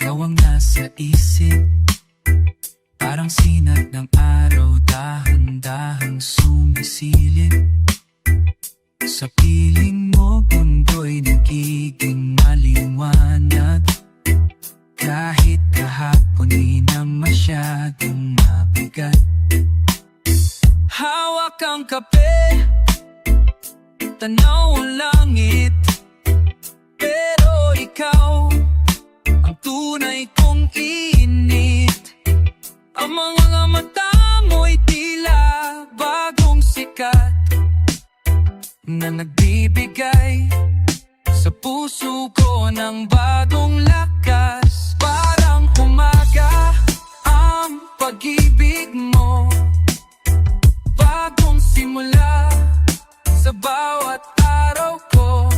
ikaw ang nasa isip. Parang sinag ng araw, dahan-dahang sumisilip. Sa piling mo, mundo'y nagiging maliwanag. Kahit kahapon di na masyadong mabigat. Hawak ang kape, tanaw ang langit. Pero ikaw ang tunay kong init. Ang mga mata mo'y tila bagong sikat na nagbibigay sa puso ko ng bagong lakas. Parang umaga ang pag-ibig mo, bagong simula sa bawat araw ko.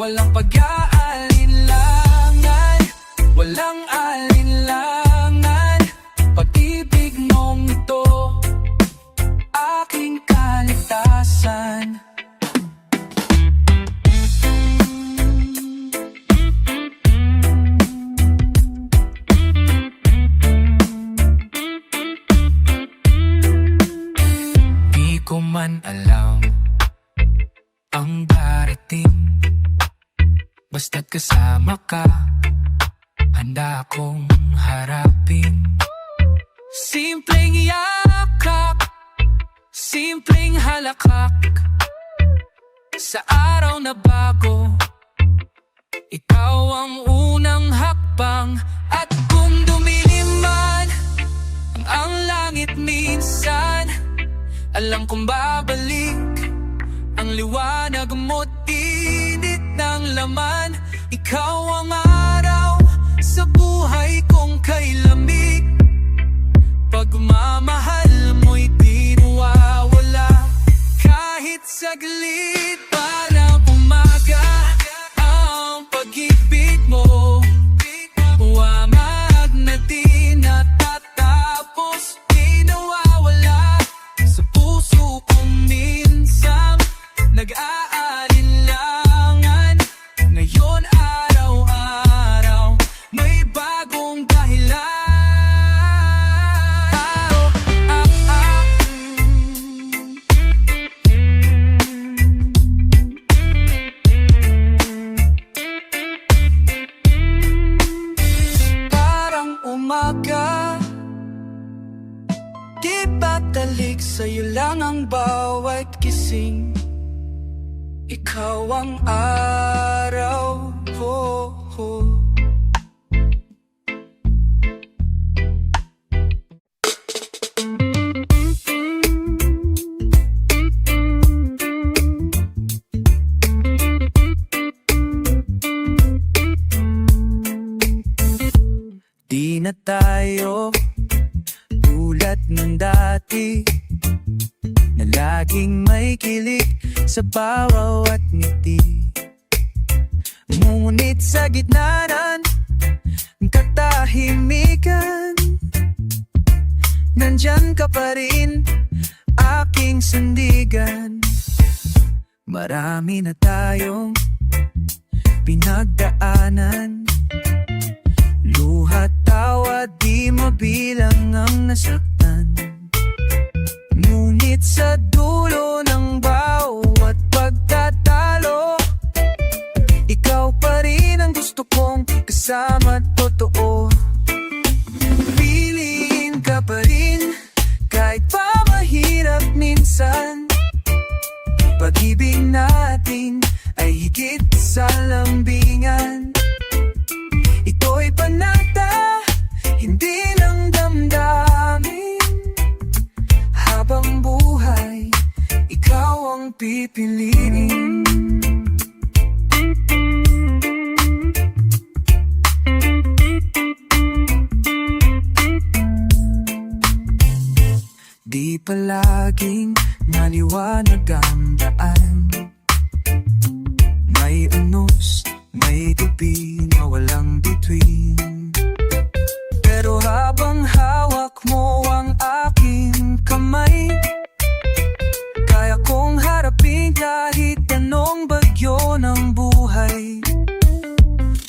Walang pag-aalinlangan, walang alinlangan. Pag-ibig mong ito, aking kaligtasan. Di ko man alam ang darating, basta't kasama ka, handa akong harapin. Simpleng yakap, simpleng halakhak, sa araw na bago, ikaw ang unang hakbang. At kung dumilim man ang langit minsan, alam kong babalik ang liwanag mo't init ng laman. Ikaw ang araw sa buhay kong kay lamig. Pagmamahal mo'y di nawawala kahit saglit. Parang umaga ang pag-ibig mo, huwamag na di natatapos, di nawawala sa puso kong minsan nag-aalinlangan. Ngayon araw-araw may bagong dahilan. Umaga, di batalik, sa'yo lang ang bawat gising. Ikaw ang araw ko. Di na tayo tulad ng dati, na laging may kilig sa bawat ngiti. Ngunit sa gitna ng katahimikan, nandyan ka pa rin, aking sandigan. Marami na tayong pinagdaanan, luhat, tawa, di mabilang ang nasaktan. Ngunit sa dulo ng bawat pagtatalo, ikaw pa rin ang gusto kong kasama, totoo. Piliin ka pa rin kahit pa mahirap minsan. Pag-ibig natin ay higit sa lambingan. Ito'y panata, hindi lang damdamin. Habang buhay, ikaw ang pipiliin. Di palaging maliwanag ang daan, may unos, may tupi na walang bituin. Pero habang hawak mo ang aking kamay, kaya kong harapin kahit anong bagyo ng buhay.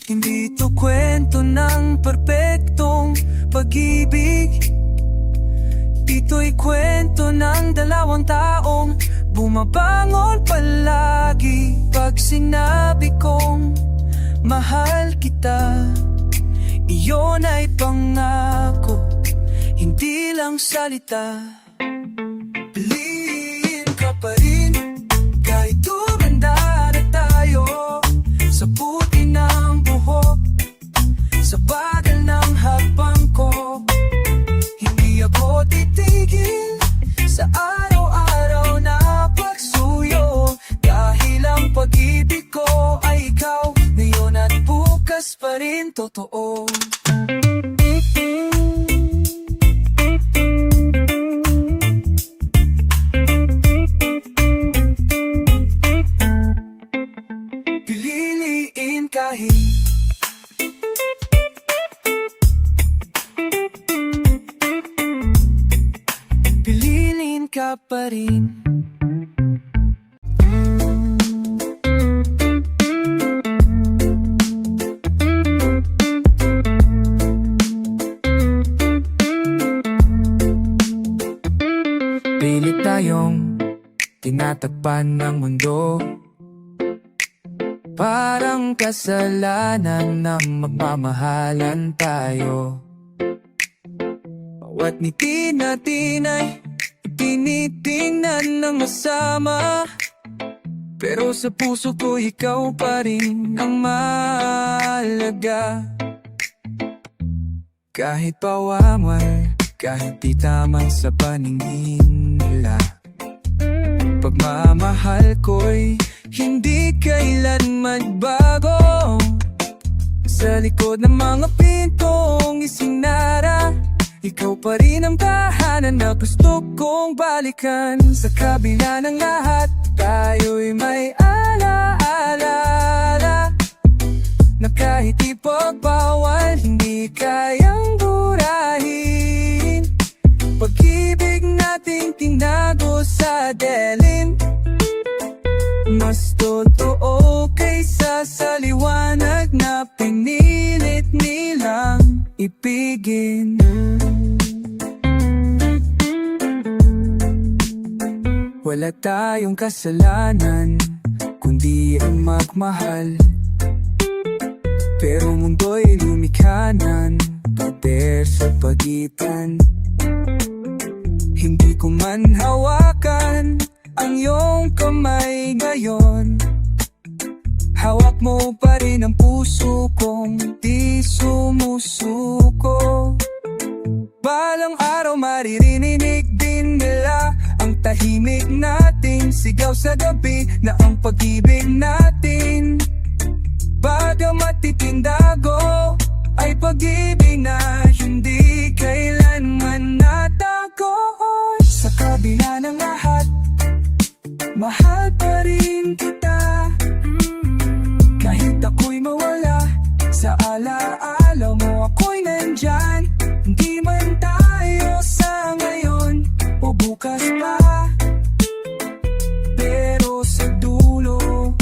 Hindi to kwento ng perpekto, Ito'y kwento ng dalawang taong bumabangon palagi pag sinabi kong mahal kita. Iyon ay pangako, hindi lang salita. Piliin ka pa rin kahit tumanda na tayo, sa puti ng buhok, sa bagal ng hakbang ko. Hindi ako titigil sa araw-araw na pagsuyo, dahil ang pag-ibig ko ay ikaw, ngayon at bukas pa rin totoo. Piliin kahit piliin ka pa rin. Pilit tayong tinatakpan ng mundo, parang kasalanan na magmamahalan tayo. Bawat ngiti natin ay tinitingnan ng masama, pero sa puso ko ikaw pa rin ang mahalaga. Kahit pawawal, kahit di tama sa paningin nila, pagmamahal ko'y hindi kailan magbago. Sa likod ng mga pintong isinara, ikaw pa rin ang tahanan na gusto kong balikan. Sa kabila ng lahat, tayo'y may alaala na kahit ipagbawal, hindi kayang burahin. Pag-ibig nating tinago sa dilim, mas totoo kaysa sa liwanag na pinilit nilang ibigin. Wala tayong kasalanan, kundi ang magmahal. Pero mundo'y lumikha ng pader sa pagitan. Hindi ko man hawakan ang iyong kamay ngayon, hawak mo pa rin ang puso kong di sumusuko. Balang araw maririnig din nila ang tahimik nating sigaw sa gabi, na ang pag-ibig natin, bagamat itindago, ay pag-ibig na hindi kailanman natago. Sa kabila ng lahat, mahal pa rin kita. Kahit ako'y mawala sa alaala mo, ako'y nandyan. Hindi man tayo sa ngayon o bukas pa, pero sa dulo,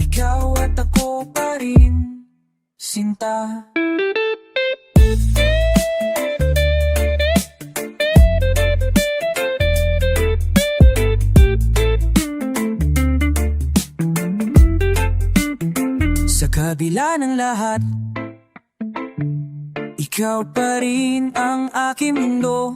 ikaw at ako pa rin, sinta. Sa kabila ng lahat, ikaw pa rin ang aking mundo.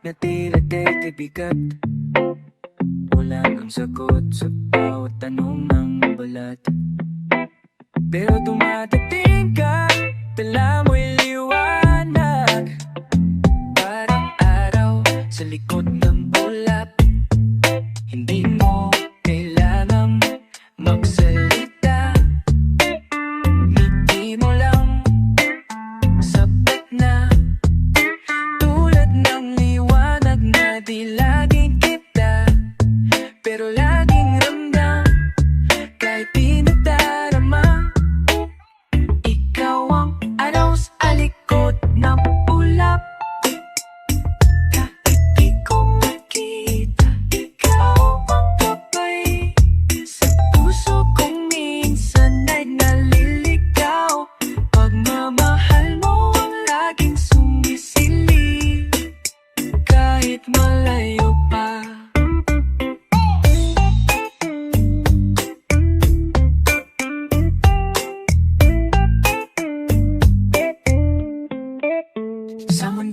Na tila da'y bigat, wala nang sagot sa bawat tanong ng balat. Pero dumadating ka, tala mo'y liwanag, parang araw sa likod ng ulap. Hindi mo kailangang magsalita, ngiti mo lang, sapat na. Tulad ng liwanag na di laging kita.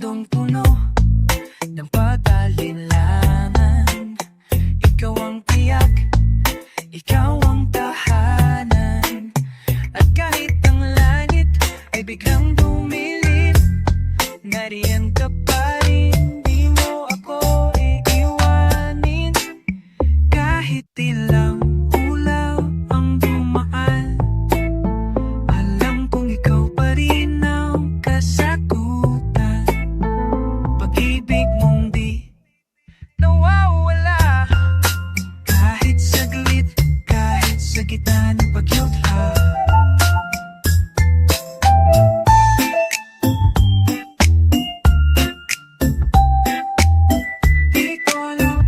punong-puno ng pag-alinlangan. Ikaw ang tiyak, ikaw ang tahanan. At kahit ang langit ay biglang bumilid, nariyan ka pa rin, di mo ako iiwanin. Kahit ilang ulaw ang dumaan, alam kong ikaw pa rin ang kasagutan. Pag-ibig mong di nawawala, kahit saglit, kahit sa gitna ng pagyutla. Di ko alam,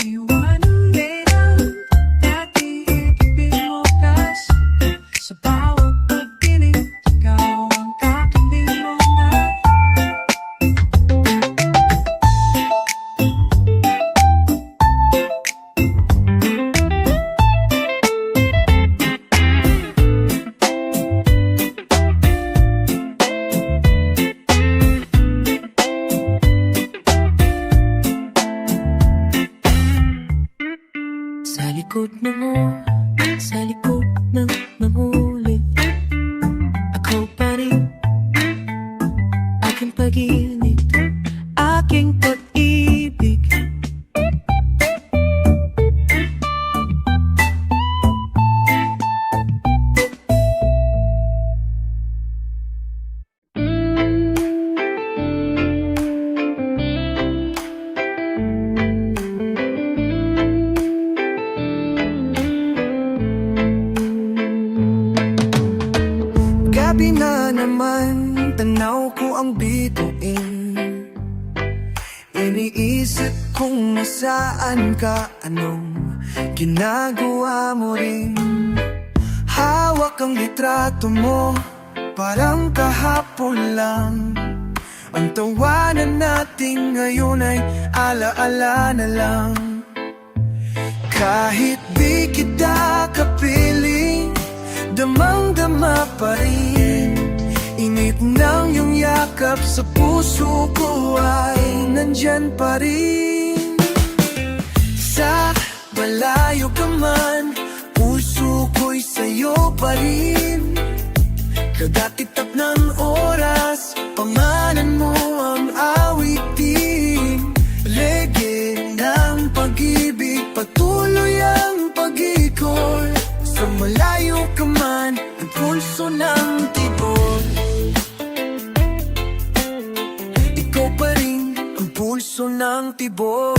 iwanan din ang dati ibig mo kas. Sa bawat pagdinig, ikaw ang kakaming mo na. Sa likod ng sa likod ng mahuli, ako pa rin, aking pag-ibig, aking pag-ibig. Gabi na naman, tanaw ko ang bituin. Iniisip kung nasaan ka, anong ginagawa mo rin. Hawak ang litrato mo, parang kahapon lang. Ang tawanan natin ngayon ay alaala na lang. Kahit di kita kapiling, damang-dama pa rin. Init ng iyong yakap sa puso ko ay nandyan pa rin. Sa malayo ka man, puso ko'y sa'yo pa rin. Kada titap ng oras, pangalan mo ang awitin. Lege ng pag-ibig, patuloy ang pag-ikot. Sa malayo ka man, ang pulso ng tibok. Ikaw pa rin ang pulso ng tibok.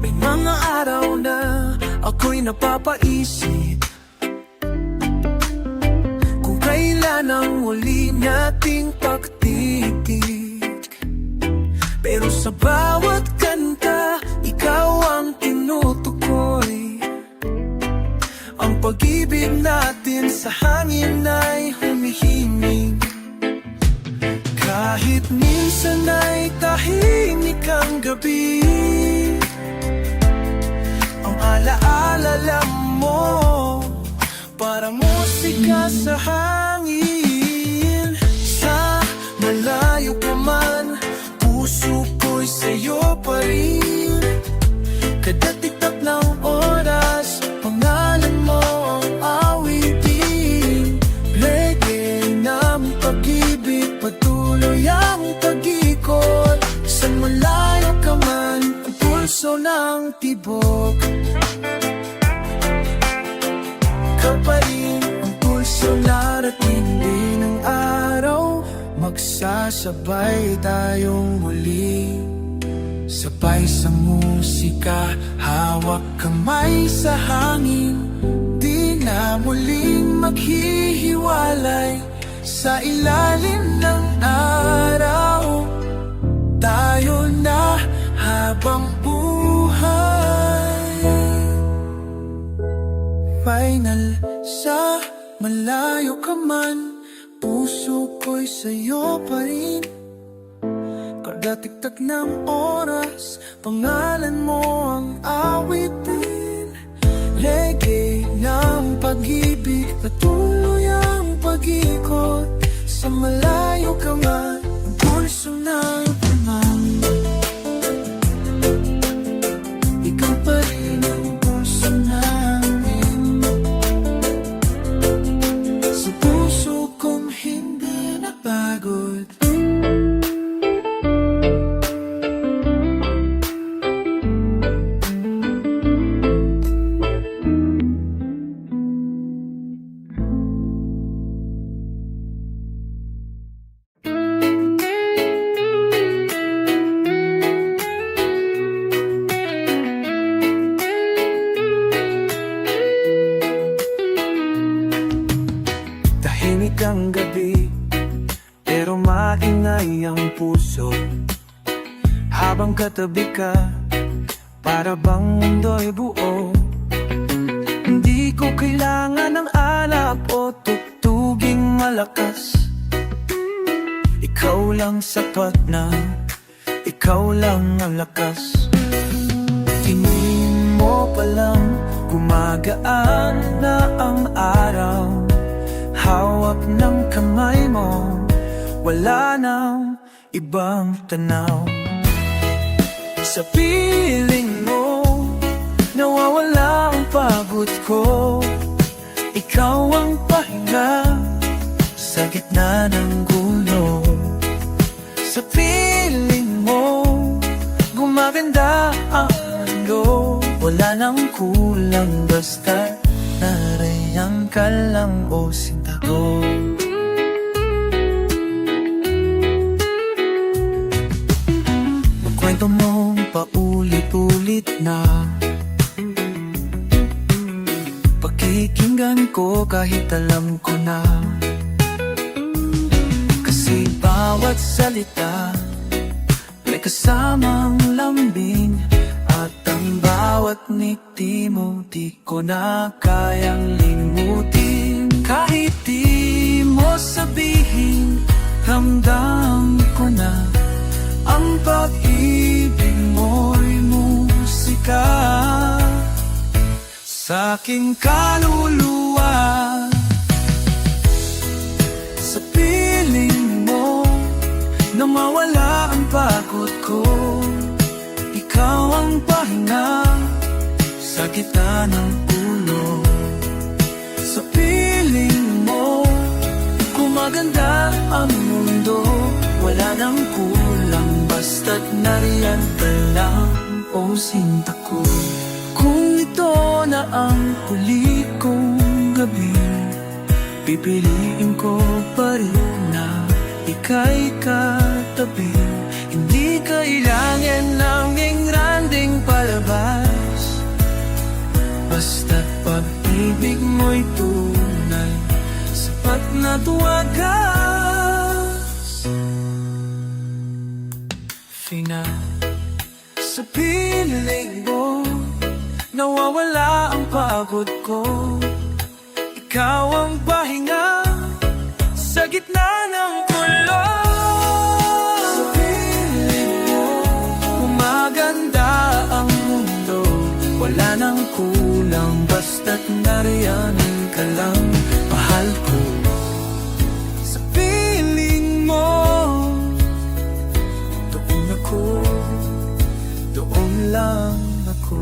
May mga araw na ako'y napapaisip kung kailan ang huli nating pagtitig. Pero sa bawat kanta, ikaw ang tinutukoy. Ang pag-ibig natin sa hangin ay humihimig. Kahit minsan ay tahimik ang gabi, ang alaala lang mo, para musika sa hangin. Sa malayo ka man, puso ko'y sa'yo pa rin. Kada titap ng oras, pangalan mo ang awitin. Lege ng pag-ibig, patuloy ang pag-ikot. Sa malayo ka man, ang pulso ng tibok. Ikaw pa rin ang pulso narating din ng araw. Magsasabay tayong muli, sabay sa musika, hawak kamay sa hangin. Di na muling maghihiwalay sa ilalim ng araw. Tayo na habang buhay. Final sa malayo ka man, puso ko'y sa'yo pa rin. Kada tiktak ng oras, pangalan mo ang awitin. Lege ng pag-ibig, patuloy ang pag-ikot sa malayo ka man, ang pulso ng pamang. Ikaw pa rin ang puso namin, sa puso kong hindi napagod. Tahimik ang gabi, pero maingay ang puso. Habang katabi ka, para bang mundo'y buo. Hindi ko kailangan ng alap o tugtuging malakas. Ikaw lang sapat na, ikaw lang ang lakas. Tingin mo pa lang, gumagaan na ang araw. Hawak ng kamay mo, wala nang ibang tanaw. Sa piling mo, nawawala ang pagod ko. Ikaw ang pahinga sa gitna ng gulo. Sa piling mo, gumaganda ang mundo. Wala nang kulang, basta narayan ka lang o sinta ko. Magkwento mong paulit-ulit na, pakikinggan ko kahit alam ko na. Kasi bawat salita may kasamang lambing, at ang bawat ngiti mo di ko na kayang limutin. Kahit di mo sabihin, ramdam ko na ang pag-ibig mo'y musika sa aking kaluluwa. Sa piling mo, nawawala ang pagod ko. Ikaw ang pahinga sa gitna ng ulo. Sa piling mo, gumaganda ang mundo. Wala nang kulang, basta't nariyan ka lang o sinta ko. Kung ito na ang huli kong gabi, pipiliin ko pa rin na ika'y katabi. Hindi kailangan ng ingranding palabas, basta't pag-ibig mo'y tunay, sapat na tuwagas. Final. Sa piling mo, nawawala ang pagod ko. Ikaw ang pahinga sa gitna ng gulo. Sa piling mo, umaganda ang mundo. Wala nang kulang, basta't nariyan ka lang, mahal ko. Sa piling mo, doon ako, doon lang ako.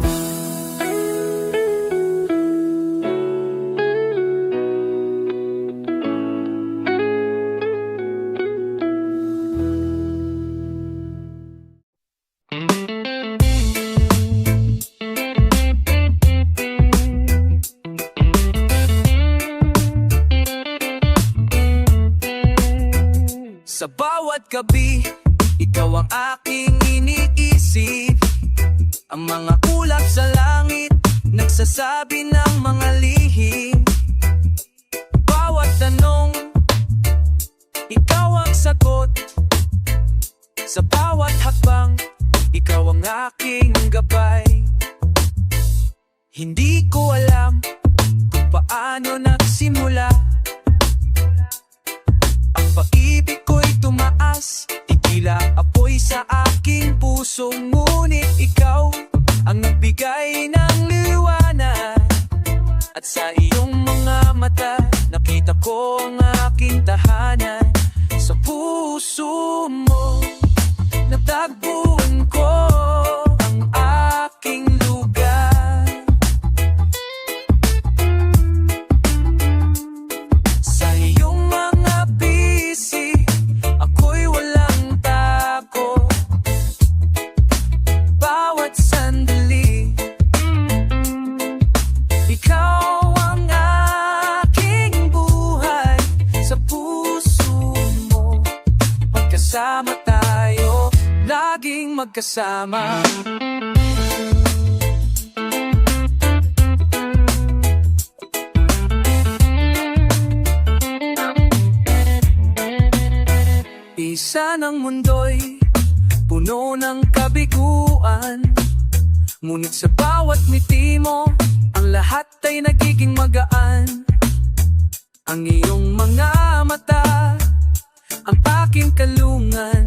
Sa bawat gabi, ikaw ang aking iniisip. Ang mga ulap sa langit, nagsasabi ng mga lihim. Bawat tanong, ikaw ang sagot. Sa bawat hakbang, ikaw ang aking gabay. Hindi ko alam kung paano nagsimula. Ang pag-ibig ko'y tumaas, tila apoy sa aking puso. Ngunit ikaw ang nagbigay ng liwanag, at sa iyong mga Ako ang aking tahanan. Sa puso mo natagpuan ko ang aking lugar. Sa iyong mga bisig ako'y walang tako. Bawat sandali ikaw ang aking buhay. Sa puso mo magkasama tayo, laging magkasama. Isa ng mundo'y puno ng kabiguan, ngunit sa bawat ngiti mo ang lahat ay nagiging magaan. Ang iyong mga mata ang aking kalungan,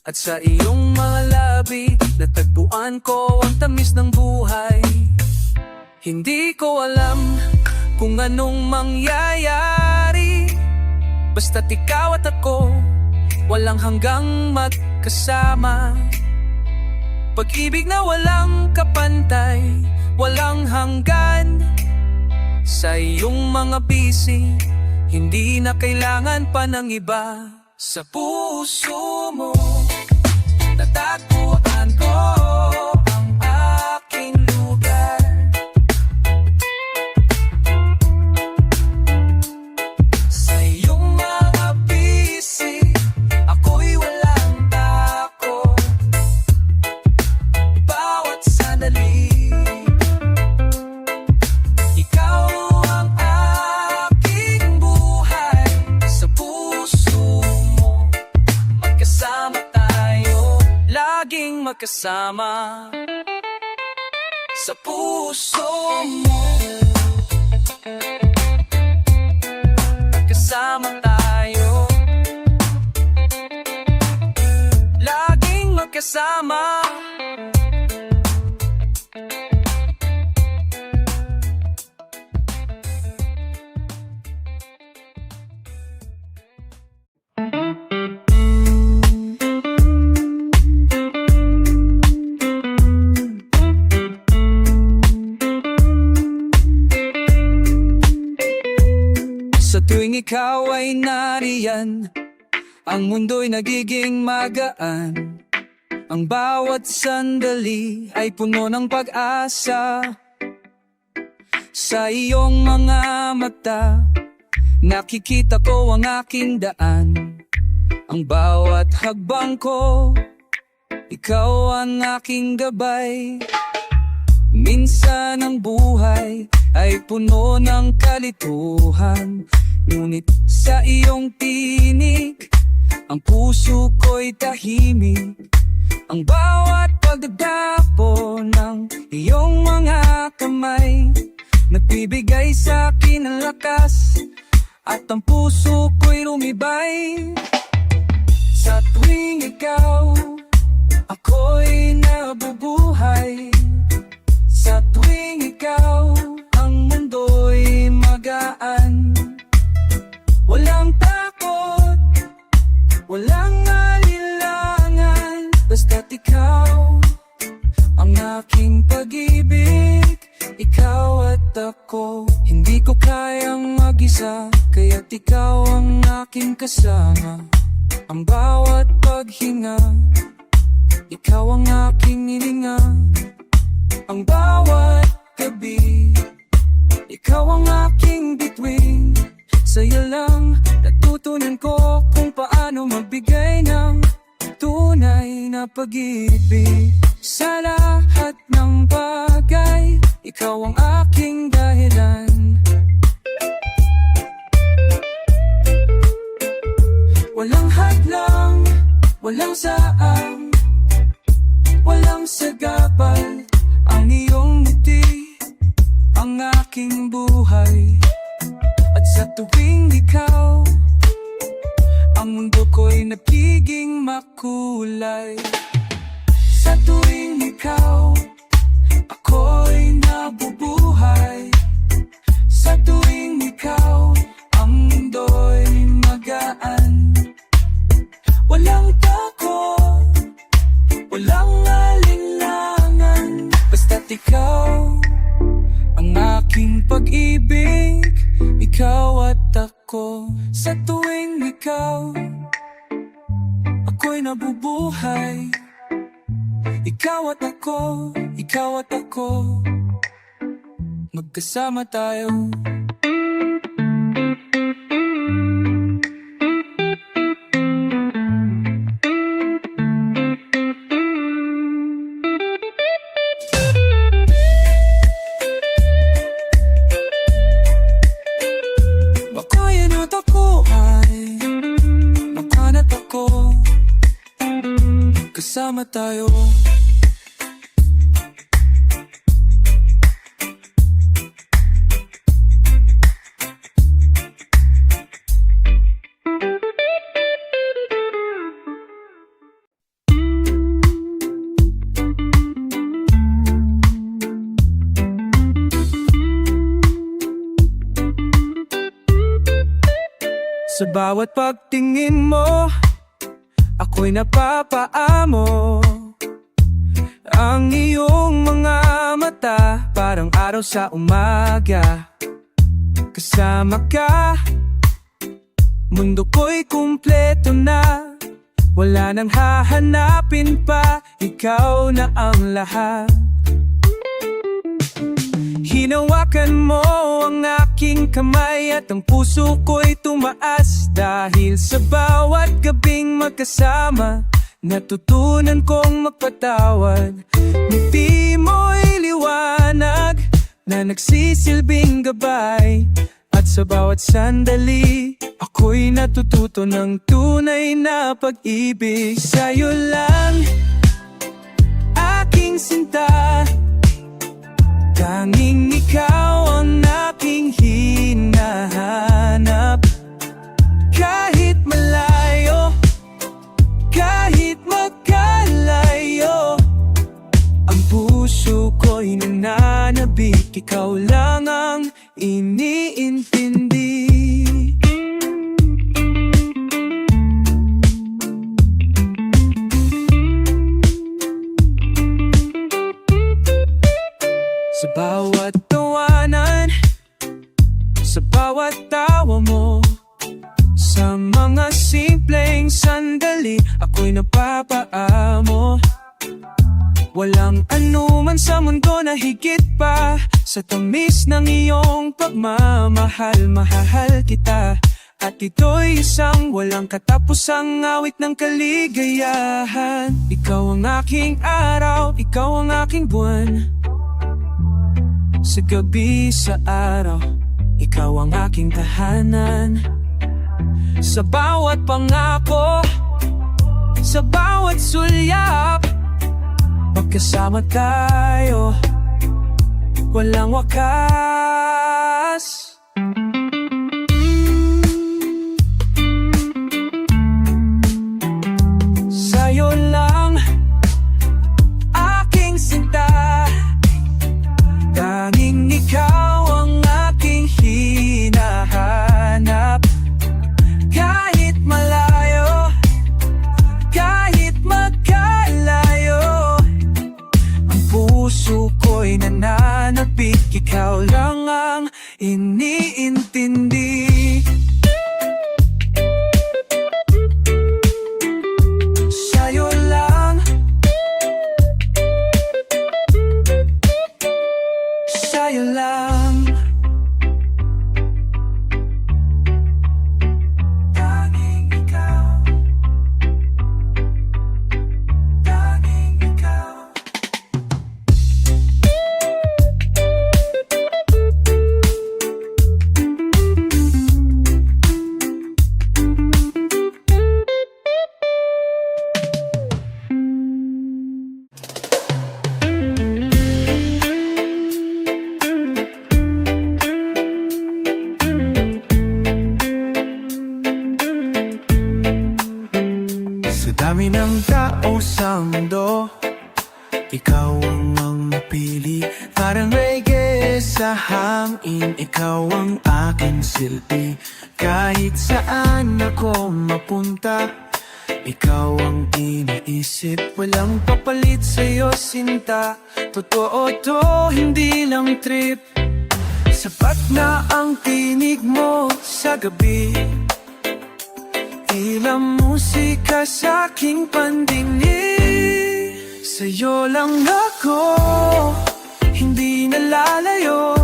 at sa iyong mga labi natagpuan ko ang tamis ng buhay. Hindi ko alam kung anong mangyayari, basta't ikaw at ako walang hanggang magkasama. Pag-ibig na walang kapantay, walang hanggan. Sa iyong mga bisig hindi na kailangan pa ng iba. Sa puso mo natagpuan ko ang aking lugar. Sa iyong mga bisig ako'y walang tako. Bawat sandali ikaw ang aking buhay. Sa puso mo magkasama tayo, laging magkasama. Sa puso mo magkasama tayo, laging magkasama. Sa tuwing ikaw ay nariyan, ang mundo'y nagiging magaan. Ang bawat sandali ay puno ng pag-asa. Sa iyong mga mata nakikita ko ang aking daan. Ang bawat hakbang ko ikaw ang aking gabay. Minsan ang buhay ay puno ng kalituhan, ngunit sa iyong tinig ang puso ko'y tahimik. Ang bawat pagdadapo ng iyong mga kamay nagbibigay sa akin ng lakas, at ang puso ko'y lumibay. Sa tuwing ikaw ako'y nabubuhay. Sa tuwing ikaw ang mundo'y magaan. Walang takot, walang alilangan, basta't ikaw ang aking pag-ibig. Ikaw at ako, hindi ko kayang mag-isa, kaya't ikaw ang aking kasama. Ang bawat paghinga ikaw ang aking hininga. Ang bawat gabi ikaw ang aking bituin. Sa'yo lang natutunan ko kung paano magbigay ng tunay na pag-ibig. Sa lahat ng bagay ikaw ang aking dahilan. Walang hadlang, walang saang, walang sagabal. Ang iyong ngiti ang aking buhay. At sa tuwing ikaw ang mundo ko'y nagiging makulay. Sa tuwing ikaw ako'y nabubuhay. Sa tuwing ikaw ang ako sa tuwing ikaw ako'y nabubuhay. Ikaw at ako magkasama tayo. Baka yan at ako ay nakanat ako, kasama tayo. Sa bawat pagtingin mo, ako'y napapaamo. Ang iyong mga mata, parang araw sa umaga. Kasama ka, mundo ko'y kumpleto na. Wala nang hahanapin pa, ikaw na ang lahat. Hinawakan mo ang aking kamay at ang puso ko'y tumaas. Dahil sa bawat gabing magkasama, natutunan kong magpatawad. Ngiti mo'y liwanag na nagsisilbing gabay. At sa bawat sandali, ako'y natututo ng tunay na pag-ibig. Sa'yo lang, aking sinta, tanging ikaw ang aking hinahanap. Kahit malayo, kahit magkalayo, ang puso ko'y nananabik. Ikaw lang ang iniintindi. Sa bawat tawanan, sa bawat tawa mo, sa mga simpleng sandali, ako'y napapaamo. Walang anuman sa mundo na higit pa sa tamis ng iyong pagmamahal. Mahal kita, at ito'y isang walang katapusang awit ng kaligayahan. Ikaw ang aking araw, ikaw ang aking buwan. Sa gabi, sa araw, ikaw ang aking tahanan. Sa bawat pangako, sa bawat sulyap, magkasama tayo, walang wakas. Sa'yo lang, aking sinta, tanging ikaw ang aking hinahanap. Kahit malayo, kahit magkalayo, ang puso ko'y nananabik. Ikaw lang ang iniintindi. Sa'yo lang, sa'yo lang, tanging ikaw, tanging ikaw. Sa dami ng tao sa mundo, ikaw ang napili. Parang reggae sa hangin, ikaw ang aking silbi. Kahit saan ako mapunta, ikaw ang iniisip. Walang papalit sa'yo, sinta. Totoo to, hindi lang trip. Sapat na ang tinig mo sa sa gabi, tila musika sa aking pandinig. Sa'yo lang ako, hindi nalalayo.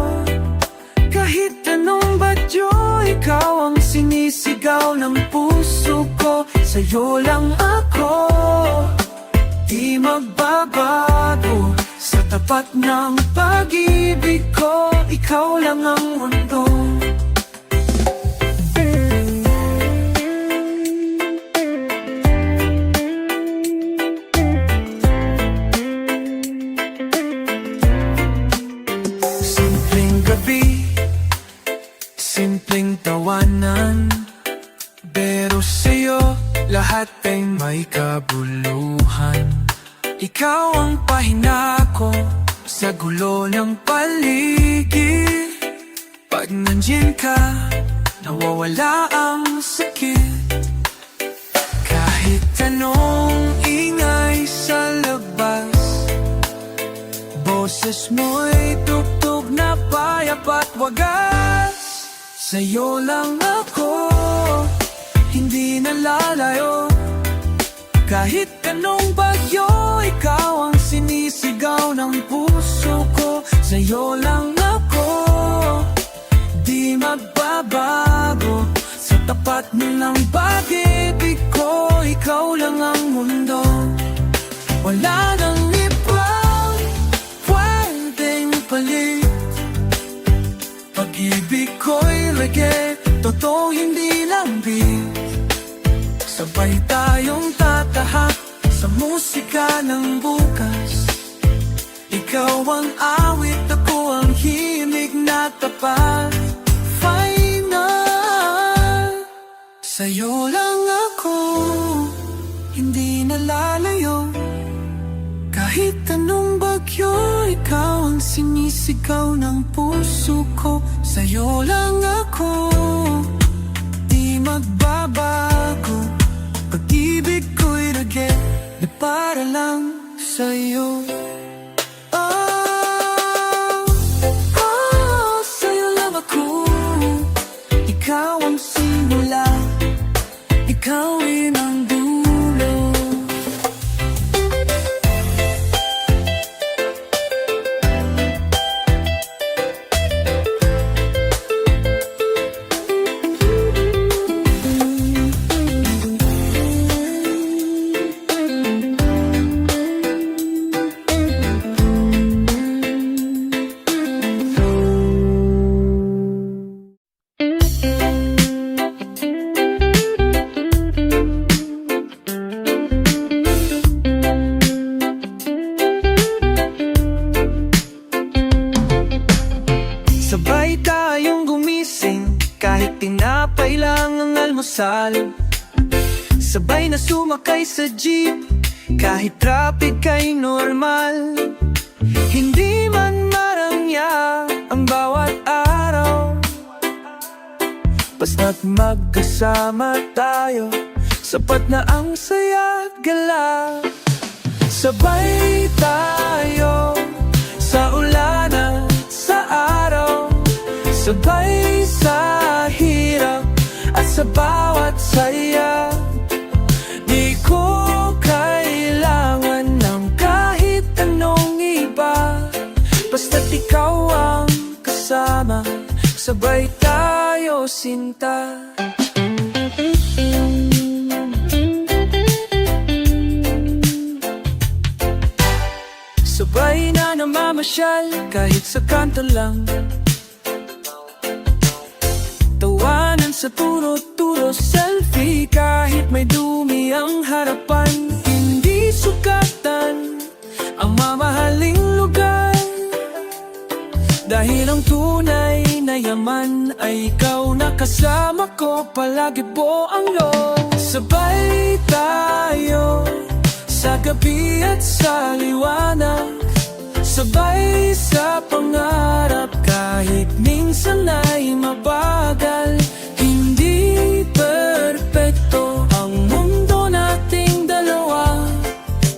Kahit anong badyo, ikaw ang sinisigaw ng puso ko. Sa'yo lang ako, di magbabago. Sa tapat ng pag-ibig ko, ikaw lang ang mundo. Simpleng gabi, simpleng tawanan, pero sa'yo lahat ay may kabuluhan. Ikaw ang pahina ko sa gulo ng paligid. Pag nandiyan ka, nawawala ang sakit. Kahit anong ingay sa labas, boses mo'y tugtog na payapa at wagas. Sa'yo lang ako, hindi nalalayo. Kahit anong bagyo, ikaw ang sinisigaw ng puso ko. Sa'yo lang ako, di magbabago. Sa tapat ng pag-ibig ko, ikaw lang ang mundo. Wala nang ibang pwedeng palit. Pag-ibig ko'y reggae, totoo hindi lang beat. Sabay tayong tatahak sa musika ng bukas. Ikaw ang awit, ako ang himig na tapat. Final, sa'yo lang ako, hindi nalalayo. Kahit anong bagyo, ikaw ang sinisigaw ng puso ko. Sa'yo lang ako, di magbabago. Pag-ibig ko'y reggae na para lang sa'yo. Sa'yo lang ako, ikaw ang simula, ikaw rin ang dulo. Sabay tayong gumising, kahit tinapay lang ang almusal. Sabay na sumakay sa jeep, kahit traffic ay normal. Hindi man marangya ang bawat araw, basta't magkasama tayo, sapat na ang saya at gala. Sabay tayo sa ulan at sa araw, sabay sa hirap at sa bawat saya. Di ko kailangan ng kahit anong iba, basta't ikaw ang kasama, sabay tayo sinta. Sabay na namamasyal kahit sa kanto lang, tawanan sa turo-turo, selfie kahit may dumi ang harapan. Hindi sukatan ang mamahaling lugar, dahil ang tunay na yaman ay ikaw na kasama ko, palagi po ang loob. Sabay tayo sa gabi at sa liwanag, sabay sa pangarap kahit minsan ay mabagal. Hindi perpekto ang mundo nating dalawa,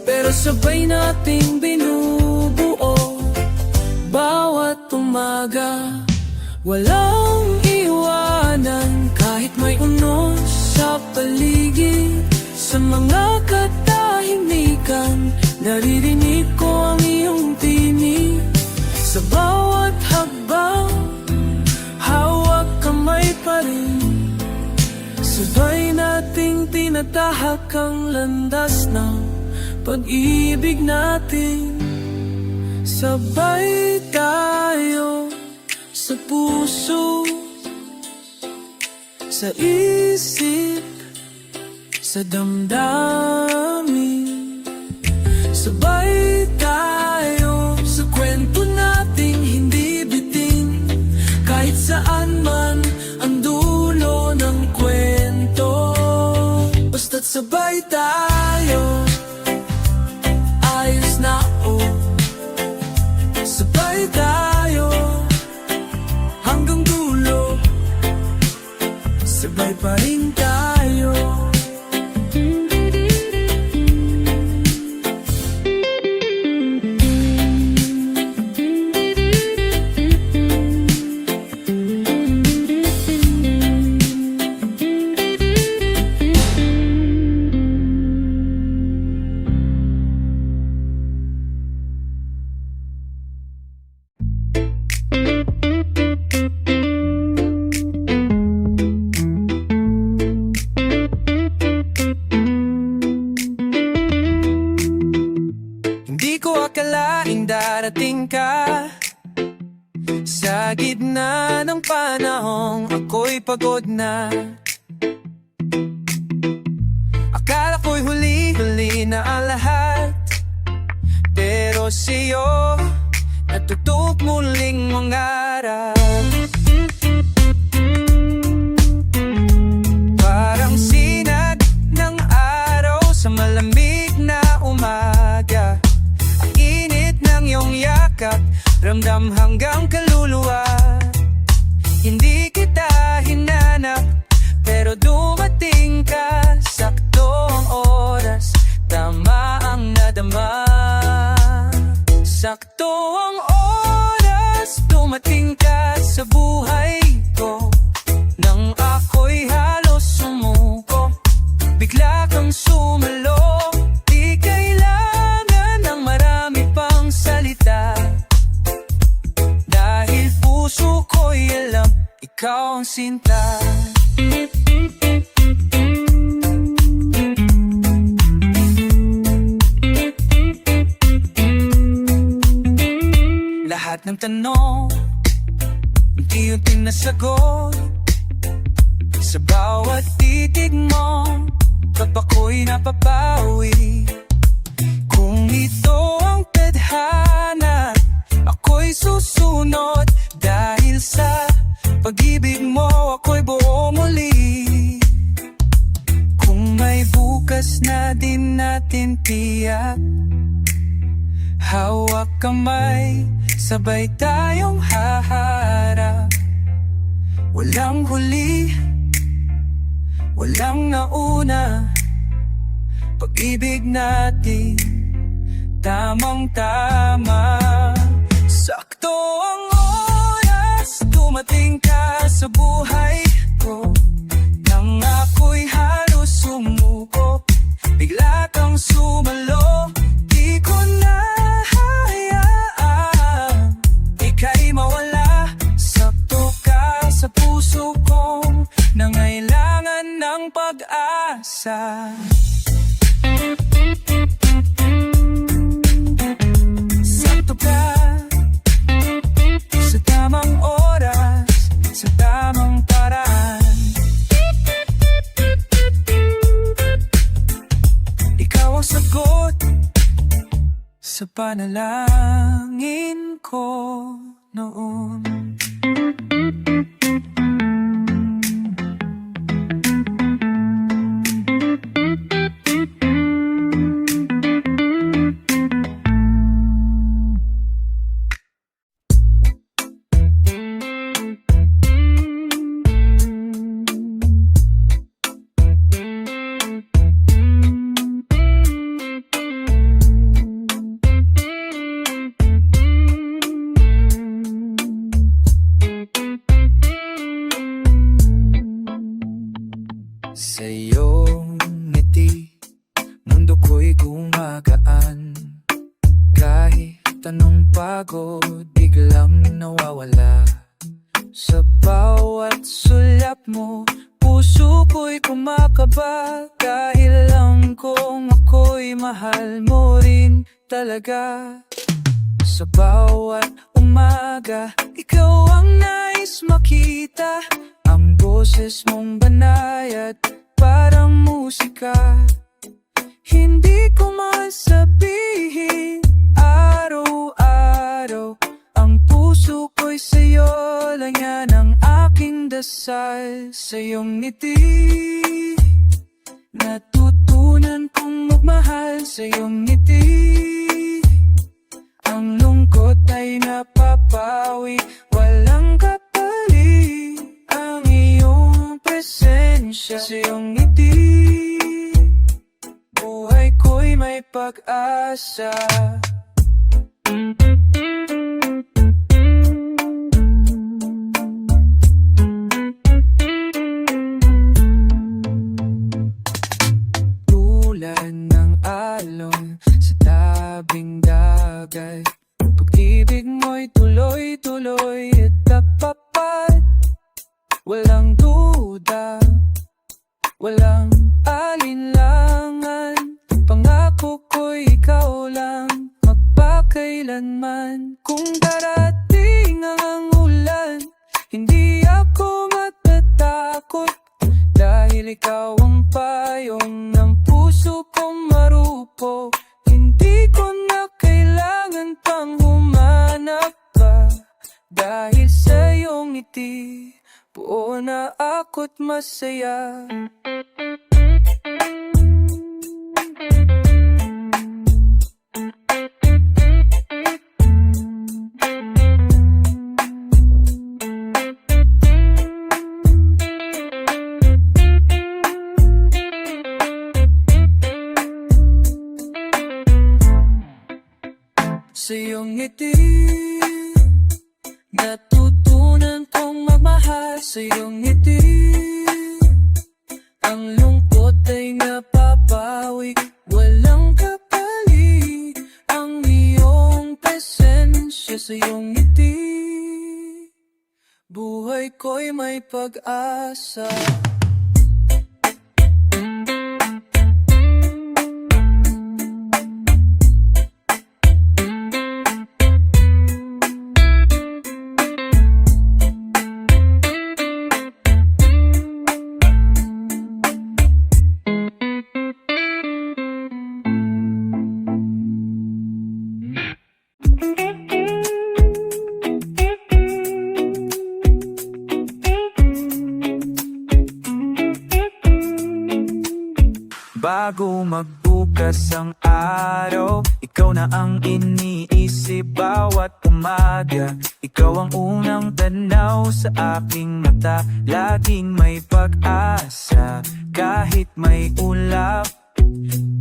pero sabay nating binubuo bawat umaga. Walang iwanan mga katahimikan, naririnig ko ang iyong tinig. Sa bawat hakbang, hawak kamay pa rin. Sabay nating tinatahak ang landas ng pag-ibig natin. Sabay tayo sa puso, sa isip, sa damdamin. Sabay tayo sa kwento nating hindi bitin. Kahit saan man ang dulo ng kwento, basta't sabay tayo, ayos na oh. Sabay tayo hanggang dulo, sabay pa rin tayo. Hindi ko akalaing darating ka sa gitna ng panahong ako'y pagod na. Akala ko'y huli-huli na ang lahat, pero sa'yo natutok muling mangarap. Parang sinag ng araw sa malamig na umaga, ang init ng iyong yakap, ramdam hanggang kaluluwa. Hindi kita hinanap, pero dumating ka, sakto ang oras, tama ang nadama. Sakto ang oras, dumating ka sa buhay ko. Nang ako'y halos sumuko, bigla kang sumalo. Di kailangan ng marami pang salita, dahil puso ko'y alam, ikaw ang sinta. Lahat ng tanong, unti-unti nasagot sa bawat titig mo, pag ako'y napapawi. Kung ito ang tadhana, ako'y susunod, dahil sa pag-ibig mo ako'y buo muli. Kung may bukas na din natin tiyak, hawak kamay, sabay tayong haharap. Walang huli, walang nauna, pag-ibig natin tamang-tama. Sakto ang oras, dumating ka sa buhay ko. Nang ako'y halos sumuko, bigla kang sumalo. Di ko na hayaan ika'y mawala. Sakto ka sa puso kong nangailangan ng pag-asa. Sakto ka sa tamang oras, sa tamang paraan. Ikaw ang sagot sa panalangin ko noon. Sa iyong ngiti, mo. Puso ko'y kumakaba dahil alam kong ako'y mahal mo rin talaga. Sa bawat umaga, ikaw ang nais makita. Ang boses mong banayad, parang musika. Hindi ko masabihin araw-araw. Ang puso ko'y sa'yo lang, yan ang aking dasal. Sa iyong ngiti, natutunan kong magmahal. Sa iyong ngiti, ang lungkot ay napapawi. Walang kapalit ang iyong presensya. Sa iyong ngiti, buhay ko'y may pag-asa. Ulan ng alon sa tabing dagat, pag-ibig mo'y tuloy-tuloy at tapat. Walang duda, walang alinlangan. Pangako ko'y ikaw lang, magpakailanman. Kung darating ang ulan, hindi ako matatakot. Dahil ikaw ang payong ng puso kong marupo. Hindi ko na kailangan pang humanap pa. Dahil sa iyong ngiti, buo na ako't masaya. Sa iyong ngiti, natutunan kong magmahal. Sa iyong ngiti, ang lungkot ay napapawi. Walang kapalit ang iyong presensya. Sa iyong ngiti, buhay ko'y may pag-asa. Bago magbukas ang araw, ikaw na ang iniisip bawat umaga. Ikaw ang unang tanaw sa aking mata. Laging may pag-asa kahit may ulap.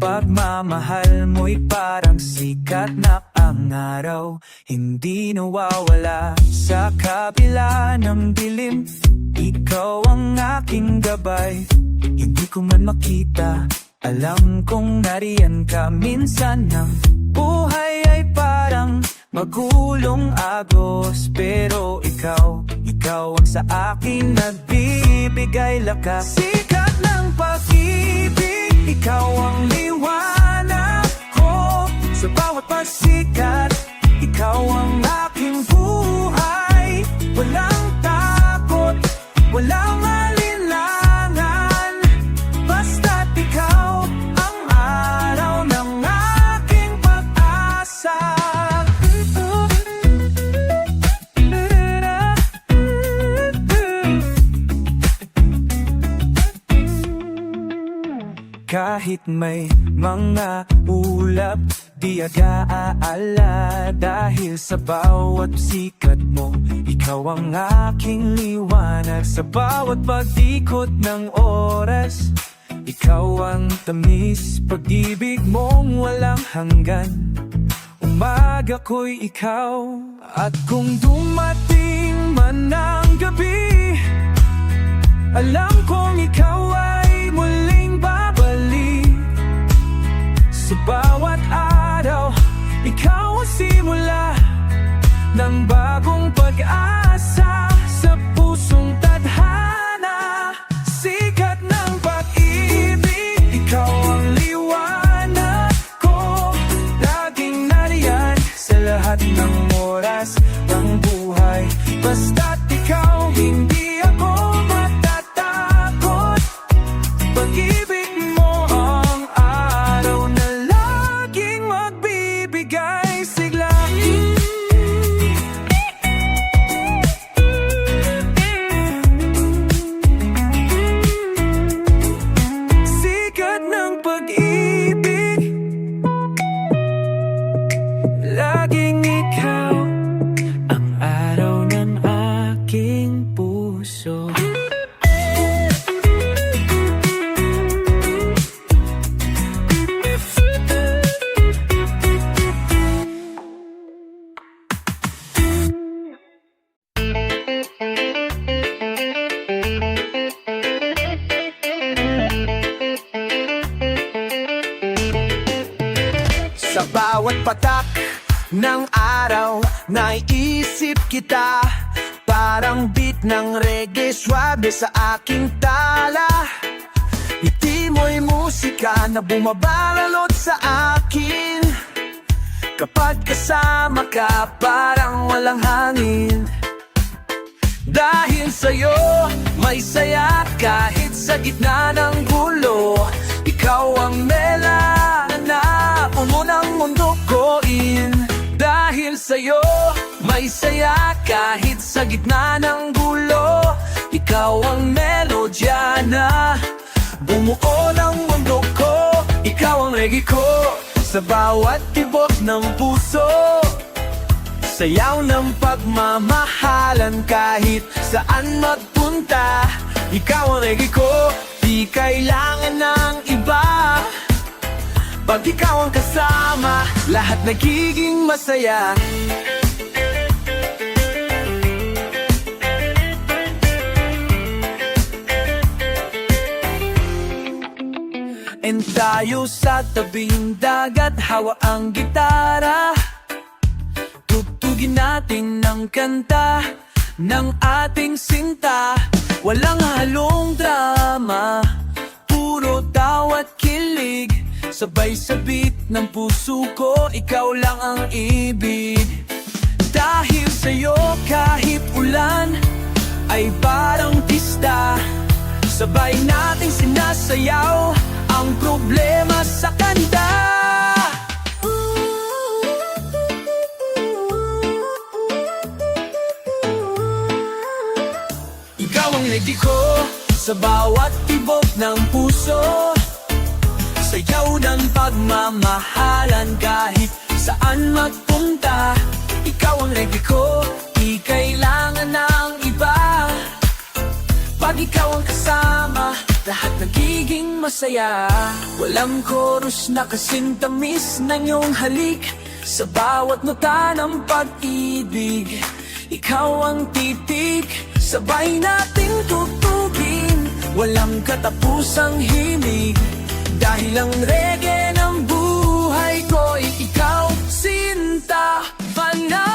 Pagmamahal mo'y parang sikat na ang araw, hindi nawawala sa kabila ng dilim. Ikaw ang aking gabay, hindi ko man makita. Alam kong nariyan ka minsan. Ng buhay ay parang magulong agos, pero ikaw ang sa akin nagbibigay lakas. Sikat ng pag-ibig, ikaw ang liwanag ko. Sa bawat pasikat, ikaw ang aking buhay. Walang takot, walang alinlangan, basta't ikaw ang araw ng aking pag-asa. Kahit may mga ulap, di aga-aala. Dahil sa bawat sikat mo, ikaw ang aking liwanag. Sa bawat pag-ikot ng oras, ikaw ang tamis, pag-ibig mong walang hanggan. Umaga ko'y ikaw, at kung dumating man ang gabi, alam kong ikaw ay muling babalik. Sa bawat araw, ikaw ang simula ng bagong pag-asa. Sa pusong tadhana, bawat patak ng araw, naiisip kita. Parang beat ng reggae, swabe sa aking tala. Ngiti mo'y musika na bumabalot sa akin. Kapag kasama ka, parang walang hangin. Dahil sa'yo, may saya kahit sa gitna ng gulo. Ikaw ang mela na umunang mundo koin. Dahil sa'yo, may saya kahit sa gitna ng gulo. Ikaw ang melodya na bumuo ng mundo ko. Ikaw ang reggae ko sa bawat tibok ng puso. Sayaw ng pagmamahalan kahit saan magpunta. Ikaw ang reggae ko, di kailangan ng iba. Pag ikaw ang kasama, lahat nagiging masaya. And tayo sa tabing dagat, hawa ang gitara. Tugtugin natin ng kanta ng ating sinta. Walang halong drama, puro tawa at kilig. Sabay sa beat ng puso ko, ikaw lang ang ibig. Dahil sa'yo kahit ulan ay parang pista. Sabay nating sinasayaw ang problema sa kanta. Ikaw ang reggae ko sa bawat tibok ng puso. Sayaw ng pagmamahalan kahit saan magpunta. Ikaw ang reggae ko, di kailangan ng iba. Pag ikaw ang kasama, lahat nagiging masaya. Walang chorus na kasing tamis ng iyong halik. Sa bawat nota ng pag-ibig, ikaw ang titik. Sabay nating tutugin, walang katapusang himig. Dahil ang reggae ng buhay ko, ikaw, sinta, pana.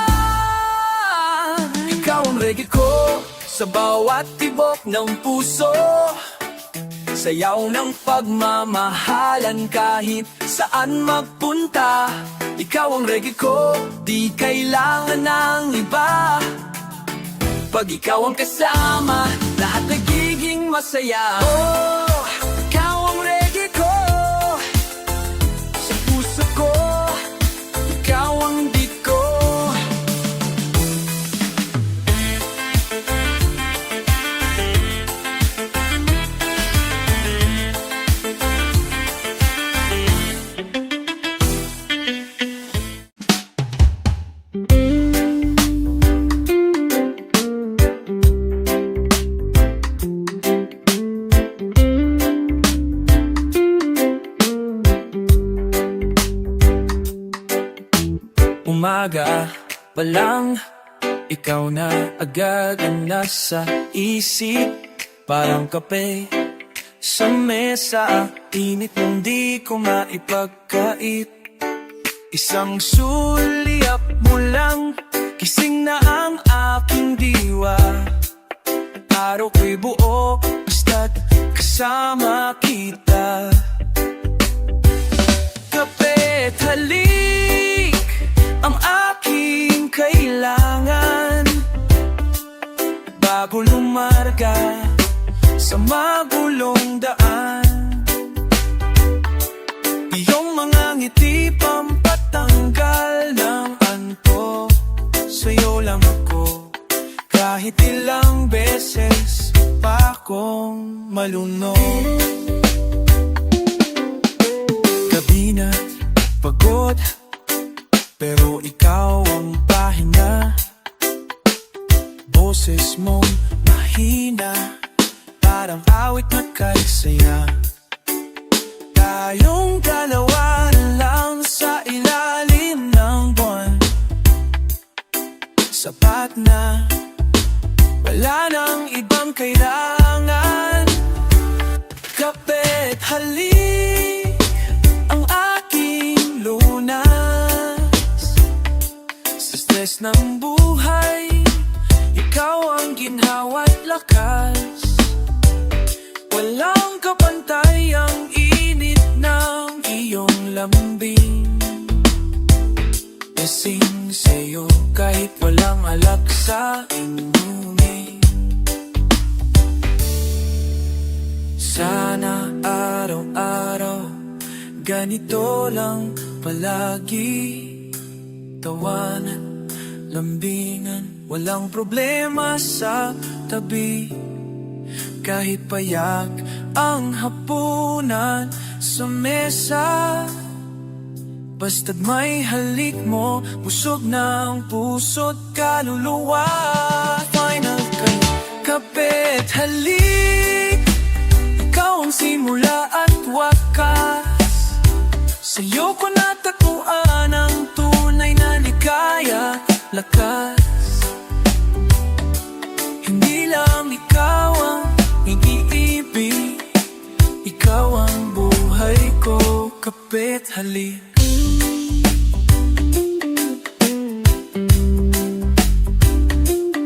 Ikaw ang reggae ko sa bawat tibok ng puso. Sayaw ng pagmamahalan kahit saan magpunta. Ikaw ang reggae ko, di kailangan ng iba. Pag ikaw ang kasama, lahat nagiging masaya. Oh, ikaw ang reggae ko sa puso ko. Ikaw ang beat ko. Umaga pa lang, ikaw na agad ang nasa isip. Parang kape sa mesa, init mong di ko maipagkait. Isang sulyap mo lang, kising na ang aking diwa. Araw ko'y buo, basta't kasama kita. Kape't halik ang aking kailangan bago lumarga sa magulong daan. Iyong mga ngiti pampatanggal ng antok. Sa'yo lang ako, kahit ilang beses pa akong malunod. Gabi na pagod, pero ikaw ang pahinga. Boses mong mahina, parang awit na kaysaya. Tayong dalawa na lang sa ilalim ng buwan. Sapat na, wala nang ibang kailangan. Kape't halik ang aking lunas. Landas ng buhay, ikaw ang ginhawa't lakas. Walang kapantay ang init ng iyong lambing. Gising sa'yo kahit walang alak sa inumin. Sana araw-araw ganito lang palagi. Tawanan, lambingan, walang problema sa tabi. Kahit payak ang hapunan sa mesa, basta't may halik mo, busog ng puso't kaluluwa. Final cut, kapit halik, ikaw ang simula at wakas. Sa'yo ko natakuan ang tunay na ligaya, lakas. Hindi lang ikaw ang iniibig, ikaw ang buhay ko, kapit halik.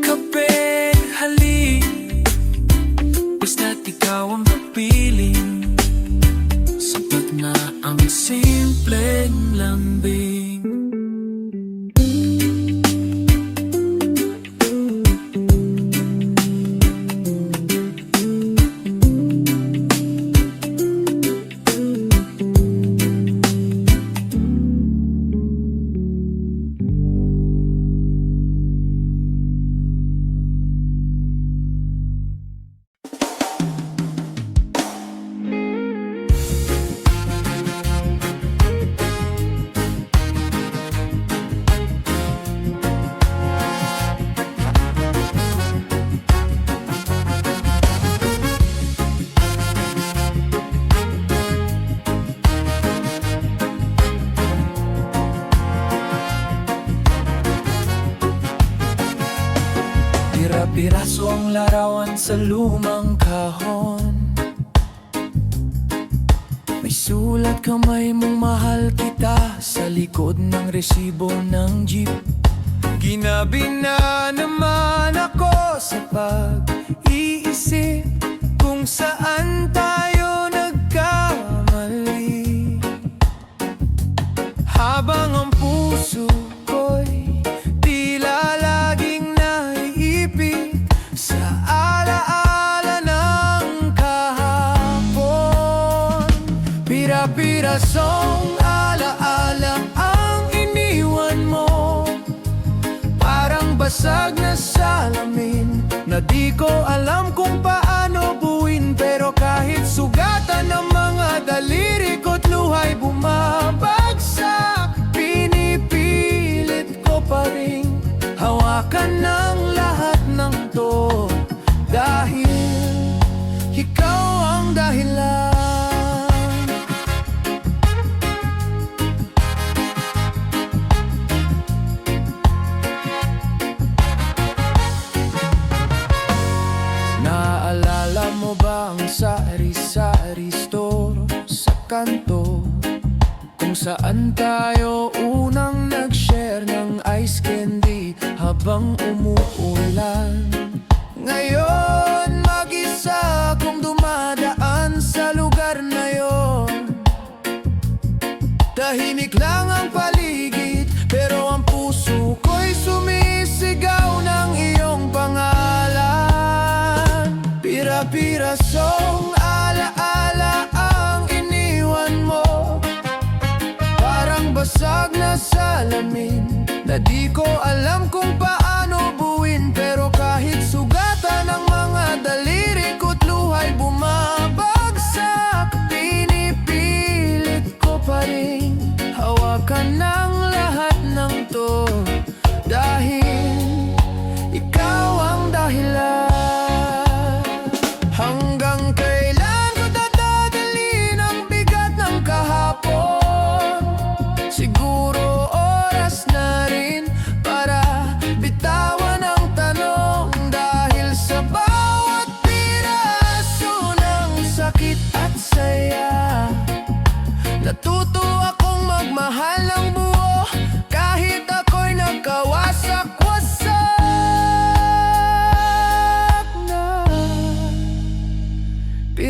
Kapit halik, basta't ikaw ang kapiling. Sapat na ang simpleng lambing. Pira-piraso ang larawan sa lumang kahon. May sulat kamay mong mahal kita sa likod ng resibo ng jeep. Ginabi na naman ako sa pag-iisip kung saan tayo nagkamali. Habang ang puso ko'y tila laging naiipit sa alaala ng kahapon. Pira-pirasong alaala ang iniwan mo, parang basag na salamin na di ko alam kung paano buuin. Pero kahit sugatan ng mga daliri ko't luhay bumabagsak, pinipilit ko pa rin hawakan ng lahat ng to, dahil ikaw ang dahilan. Naalala mo ba ang sari-sari store sa kanto, kung saan tayo unang nag-share ng ice candy habang umuulan? Ngayon mag-isa kong dumadaan sa lugar na yon. Tahimik lang ang paligid, pero ang puso ko'y sumisigaw ng iyong pangalan. Pira-pirasong alaala ang iniwan mo, parang basag na salamin na di ko alam kung paano buuin. Pero kahit sugatan ng mga daliri ko't luhay bumabagsak, pinipilit ko pa rin hawakan ng lahat ng to, dahil ikaw ang dahilan. Hanggang kailan ko dadalhin ang bigat ng kahapon? Siguro oras na rin para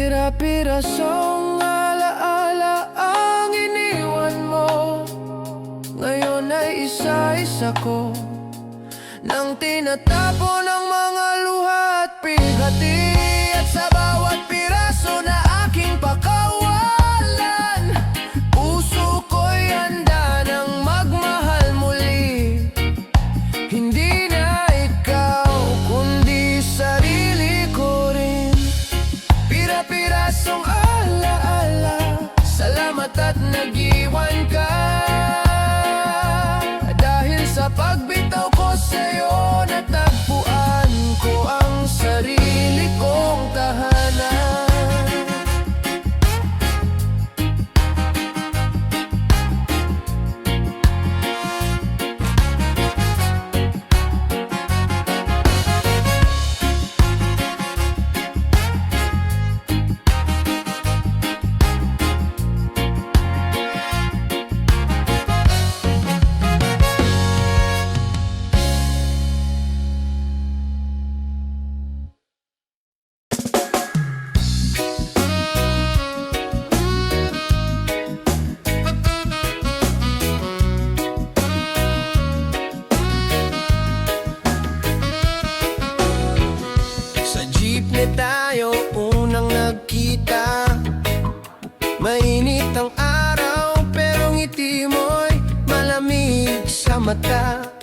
Pira-pirasong alaala ang iniwan mo. Ngayon ay isa-isa ko nang tinatapon ang mga luha at bigati. At sa bawat piraso na aking pakawalan, puso ko'y handa nang magmahal muli. Hindi na ikaw, kundi sarili ko rin. Pira-pirasong alaala, salamat at nag-iwan ka. Dahil sa pagbitaw ko sa'yo, natagpuan ko ang sarili kong tahanan. Tayo unang nagkita, mainit ang araw pero ngiti mo'y malamig sa mata.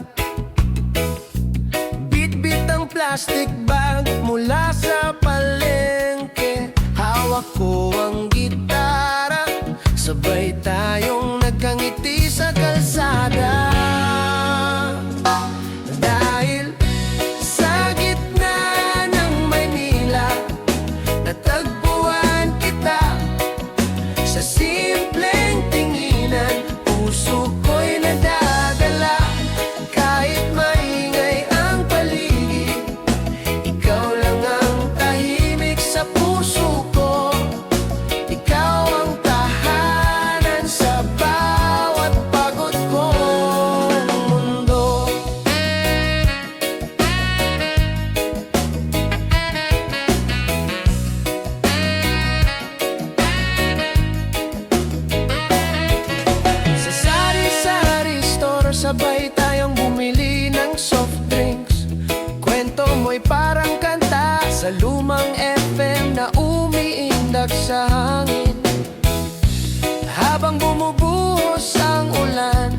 Bit-bit ang plastic bag mula sa palengke, hawak ko ang gitara, sabay tayong nagkangiti sa kalsada. Dahil sa gitna ng Maynila, natagpuan kita. Sa simpleng tinginan, puso ko'y nadadala. Kahit maingay ang paligid, ikaw lang ang tahimik sa puso ko. Ikaw ang tahanan sa bawat pagod kong mundo. Sa sari-sari store, sabay tayong bumili ng soft drinks. Kwento mo'y parang kanta sa lumang FM na umiindak sa hangin. Habang bumubuhos ang ulan,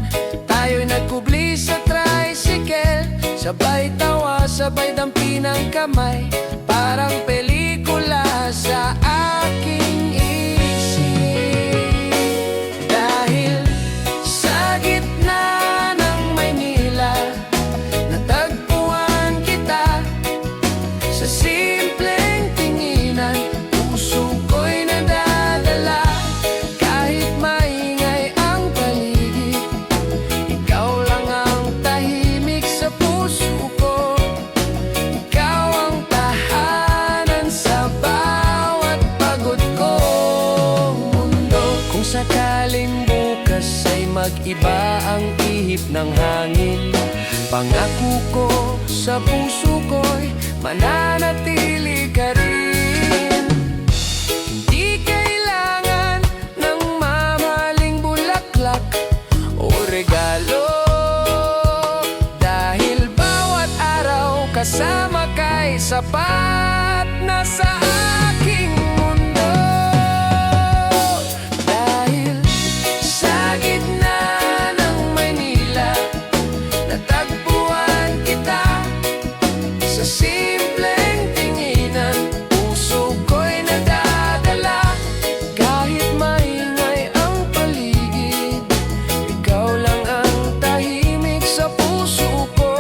tayo'y nagkubli sa tricycle. Sabay tawa, sabay dampi ng kamay, parang pelikula sa aking isip. Dahil sa gitna ng Maynila, natagpuan kita. Sa simpleng tinginan, puso ko'y nadadala. Kahit maingay ang paligid, ikaw lang ang tahimik sa puso ko. Ikaw ang tahanan sa bawat pagod kong mundo. Kung sakaling bukas ay mag-iba ang ihip ng hangin, pangako ko sa puso ko'y mananatili ka rin. Hindi kailangan ng mamahaling bulaklak o regalo, dahil bawat araw kasama ka'y sapat na sa aking mundo. Dahil sa gitna ng Maynila, natagpuan kita. Sa simpleng tinginan, puso ko'y nadadala. Kahit maingay ang paligid, ikaw lang ang tahimik sa puso ko.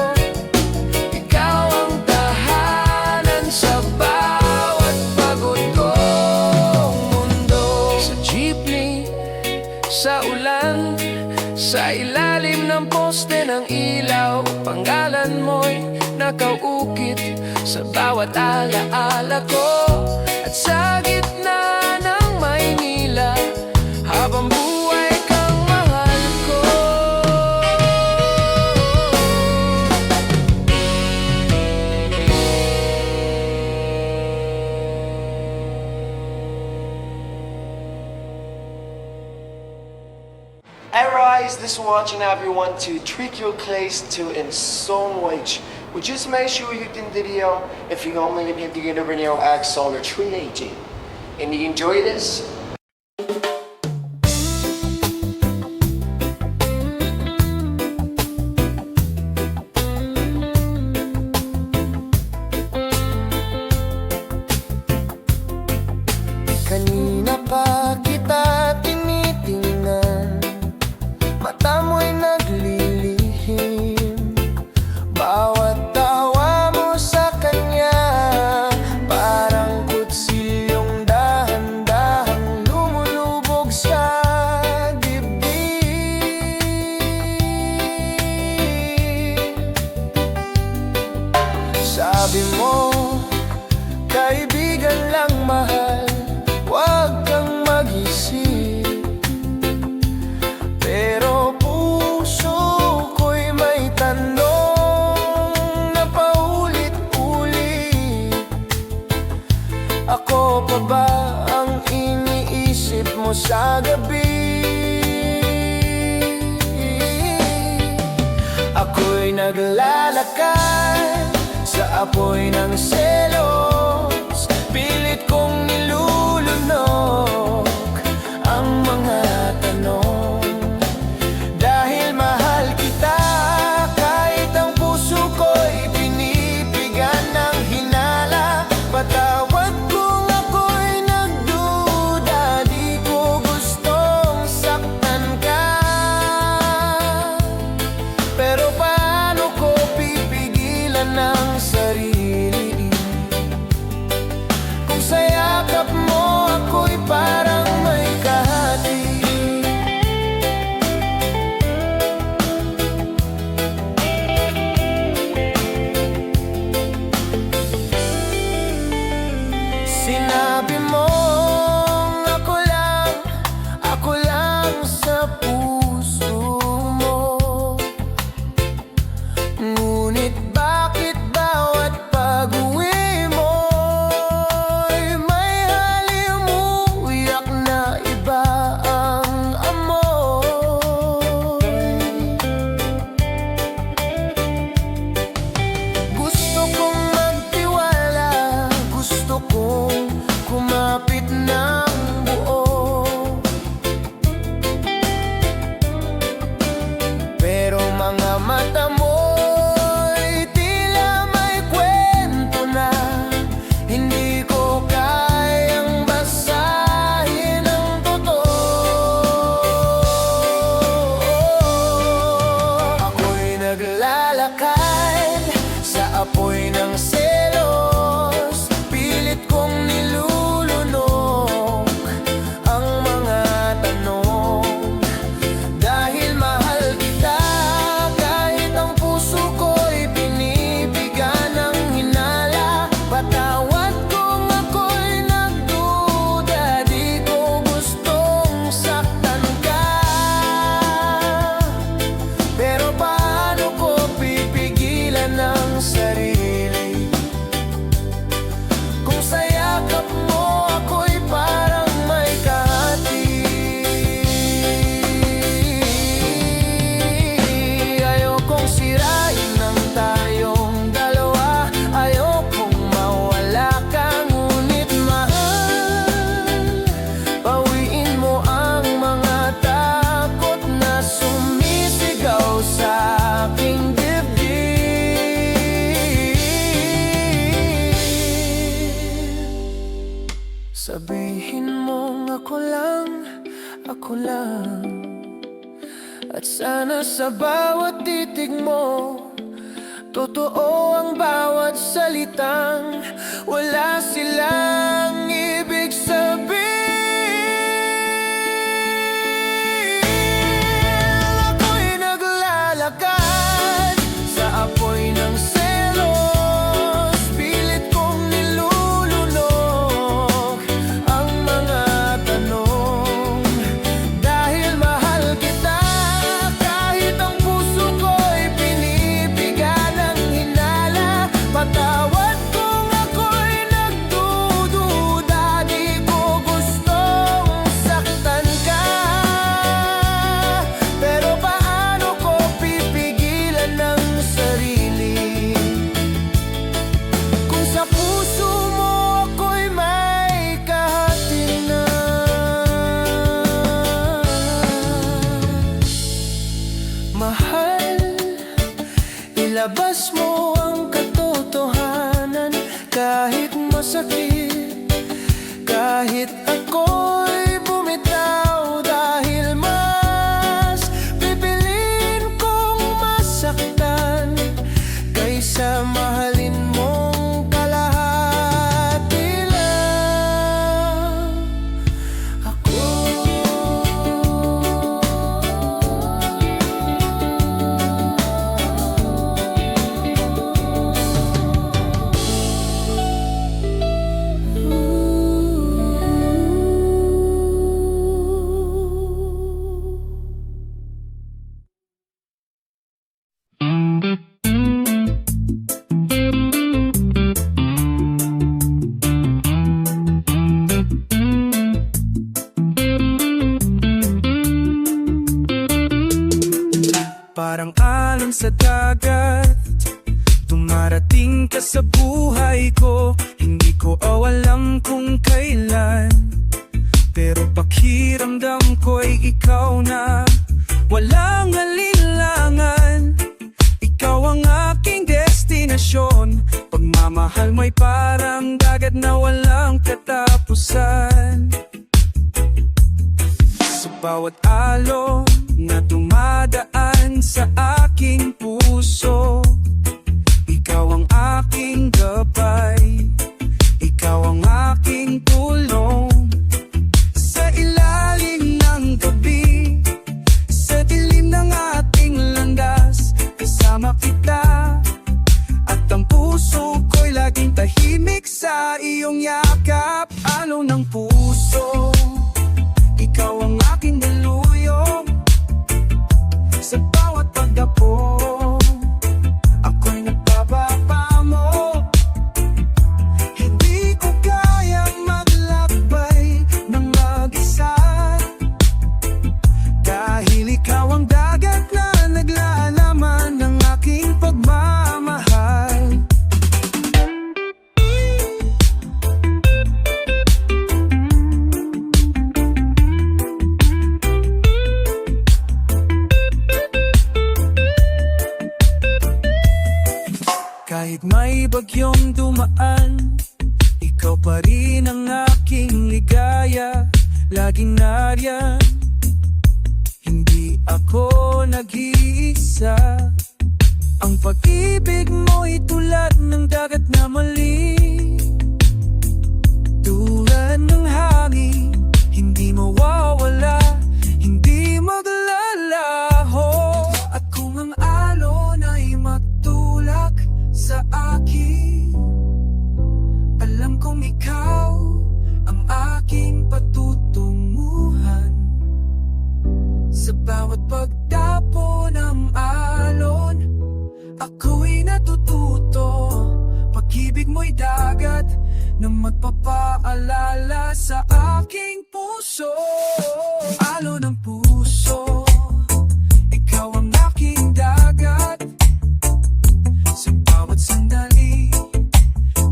Ikaw ang tahanan sa bawat pagod kong mundo. Sa jeepney, sa ulan, sa ilalim ng poste ng ilaw, pangalan mo'y nakaukit sa bawat alaala ko. At sa gitna ng Maynila, habang buhay kang mahal ko. Arise this watching everyone to treat your place to in some wage. Would just make sure you did the video if you only if you did the video at Solar 380. And you enjoy this? Kanina pa kita tinitingnan, mata mo'y naglilihim. Bawat tawa mo sa kanya, parang kutsilyong dahan-dahang lumulubog sa dibdib. Sabi mo, kaibigan lang mahal, huwag kang mag-isip. Pero puso ko'y may tanong na paulit-ulit. Ako pa ba ang iniisip mo sa gabi? Ako'y naglalakad sa apoy ng selos, pilit kong nilulunok ang mga tanong. Dahil mahal kita, kahit ang puso ko'y pinipigan ng hinala. Patawad kung ako'y nagduda, di ko gustong saktan ka. Pero paano ko pipigilan ng sarili kung sa yakap mo ako'y parang may kahati? Sinabi mo ako lang sa puso mo. Ngunit bakit bawat pag-uwi mo'y may halimuyak na iba ang amoy? Gusto kong magtiwala, gusto kong kumapit ng buo. Pero mga mata mo'y tila may kwento na hindi ko kayang basahin ang totoo. Ako'y naglalakad sa apoy ng selos, pilit kong nilulunok ang mga tanong. Dahil mahal kita, kahit ang puso ko'y pinipigan ng hinala. Patawad kung ako'y nagduda, di ko gustong saktan ka. Pero paano ko pipigilan ng sarili kung sa yakap mo ako'y parang may kahati? Ayokong sirain ng tayong dalawa, ayokong mawala ka. Ngunit mahal, bawiin mo ang mga takot na sumisigaw sa aking dibdib. Sabihin mong ako lang, at sana sa bawat titig mo totoo ang bawat salitang wala silang ibig sabihin. Ako'y naglalakad sa apoy ng selos, pilit kong nilulunok ang mga tanong. Dahil mahal kita, kahit ang puso ko'y pinipigan ng hinala. Patawad kung ako'y nagdududa, Ilabas mo ang katotohanan kahit masakit, kahit ako'y bumitaw, dahil mas pipiliin kong masaktan kaysa mahalin mong kalahati lang ako. Parang alon sa dagat, dumarating ka sa buhay ko. Hindi ko alam kung kailan, pero pakiramdam ko'y ikaw na. Walang alinlangan, ikaw ang aking destinasyon. Pagmamahal mo'y parang dagat na walang katapusan. Sa bawat alon na dumadaan sa aking puso, ikaw ang aking gabay, ikaw ang aking tulong. Sa ilalim ng gabi, sa dilim ng ating landas, kasama kita. At ang puso ko'y laging tahimik sa iyong yakap. Alon ng puso, ikaw ang aking daluyong. Sa bawat pagdapo, ako'y nagpapapa mo. Hindi ko kayang maglakbay ng mag-isa, dahil ikaw ang dagat na naglalaman ng aking pagmamahal. Kahit may bagyong dumaan, ikaw pa rin ang aking ligaya. Laging nariyan, hindi ako nag-iisa. Ang pag-ibig mo'y tulad ng dagat na maliit, tulad ng hangin, hindi mawawala, hindi maglalaho. At kung ang alon ay magtulak sa akin, alam kong ikaw ang aking patutunguhan. Sa bawat pagdapo ng alon, ako'y natututo. Pag-ibig mo'y dagat na magpapaalala sa aking puso. Alon ng puso, ikaw ang aking dagat. Sa bawat sandali,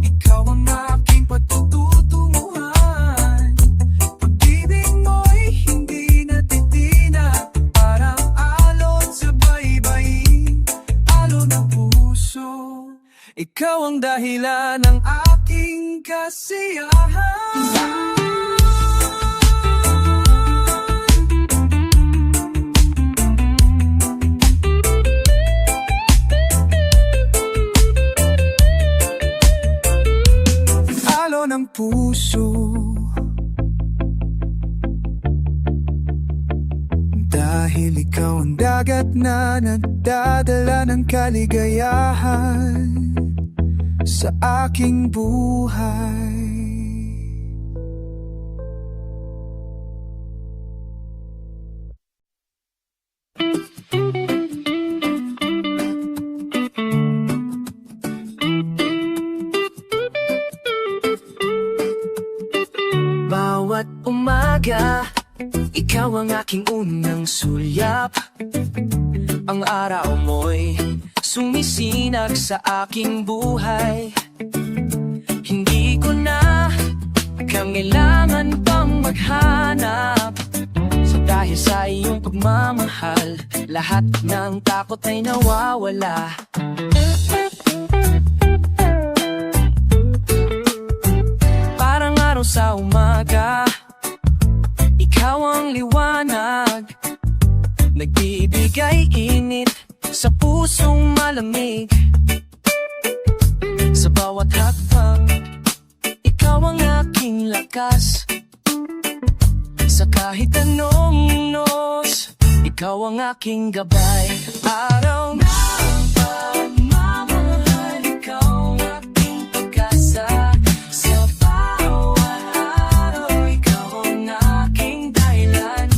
ikaw ang aking patututunguhan. Pag-ibig mo'y hindi natitinag, parang alon sa baybayin. Alon ng puso, ikaw ang dahilan ng aking kasiyahan. Ng puso, dahil ikaw ang dagat na nagdadala ng kaligayahan sa aking buhay. Bawat umaga, ikaw ang aking unang sulyap. Ang araw mo'y sumisinag sa aking buhay. Hindi ko na kailangan pang maghanap, dahil sa iyong pagmamahal. mahal, lahat ng takot ay nawawala. Parang araw sa umaga, ikaw ang liwanag, nagbibigay init sa pusong malamig. Sa bawat hakbang, ikaw ang aking lakas. Sa kahit anong nos, ikaw ang aking gabay. Araw na pagmamahal, ikaw ang aking pag-asa. Sa bawat araw, ikaw ang aking dahilan.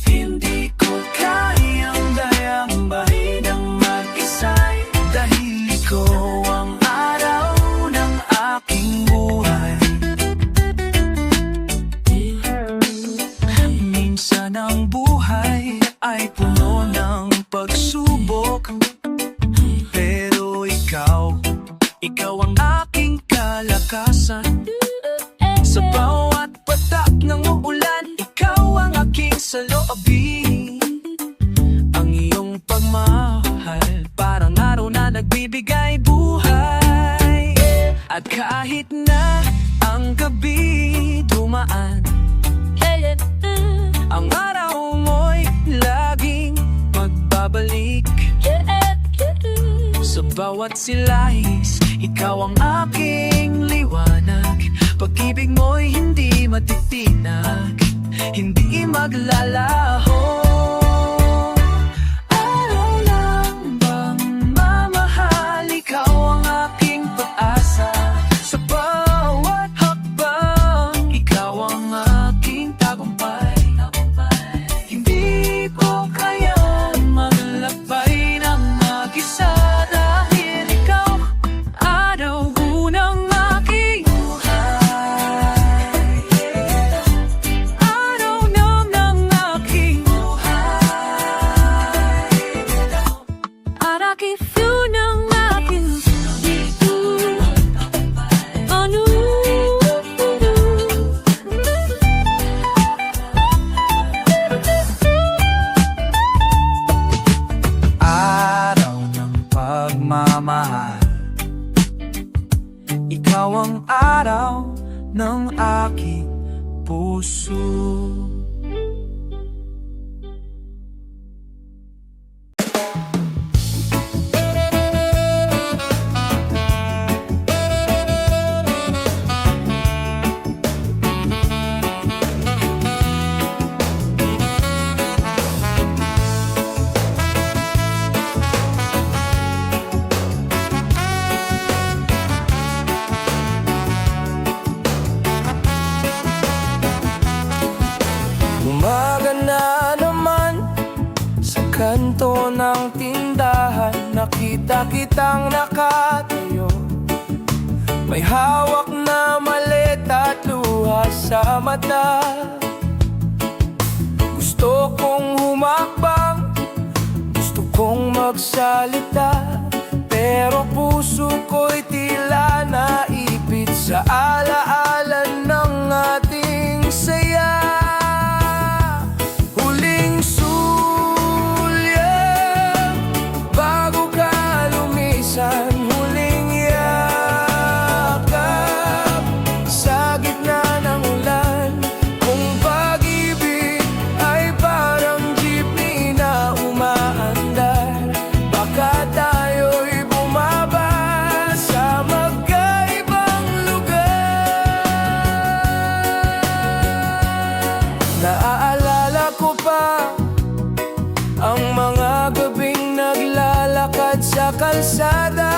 Hindi ko kayang dayambahin ang mag-isa'y, dahil ikaw ang araw ng aking buhay. Minsan ang buhay ay puno ng pagsubok, pero ikaw ang aking kalakasan. Sa bawat patak ng uulan, ikaw ang aking saloobin. Ang iyong pagmahal, parang araw na nagbibigay buhay. At kahit na ang gabi dumaan, ang araw mo'y laging magbabalik. Sa bawat silais, ikaw ang aking liwanag. Pag-ibig mo'y hindi matitinag, hindi maglalaho. Araw lang bang mamahal, ikaw ang aking pag-asa. Sa bawat hakbang, ikaw ang aking tagumpay. Hindi ko kaya maglakbay ng mag-isa, dahil ikaw araw ng aking buhay. Araw ng aking buhay. Araki few ng aking dito. Ano? Araw ng pagmamahal, ikaw ang araw ng aking puso. Umaga na naman, sa kanto ng tindahan, nakita kitang nakatayo. May hawak na maleta at luha sa mata. Gusto kong humakbang, gusto kong magsalita, pero puso ko'y tila naipit sa alaala ng ating saya. Huling sulyap bago ka lumisan, huling yakap sa gitna ng ulan. Kung pag-ibig ay parang jeepney na umaandar, baka tayo'y bumaba sa magkaibang lugar. Naaalala ko pa ang mga gabing naglalakad sa kalsada,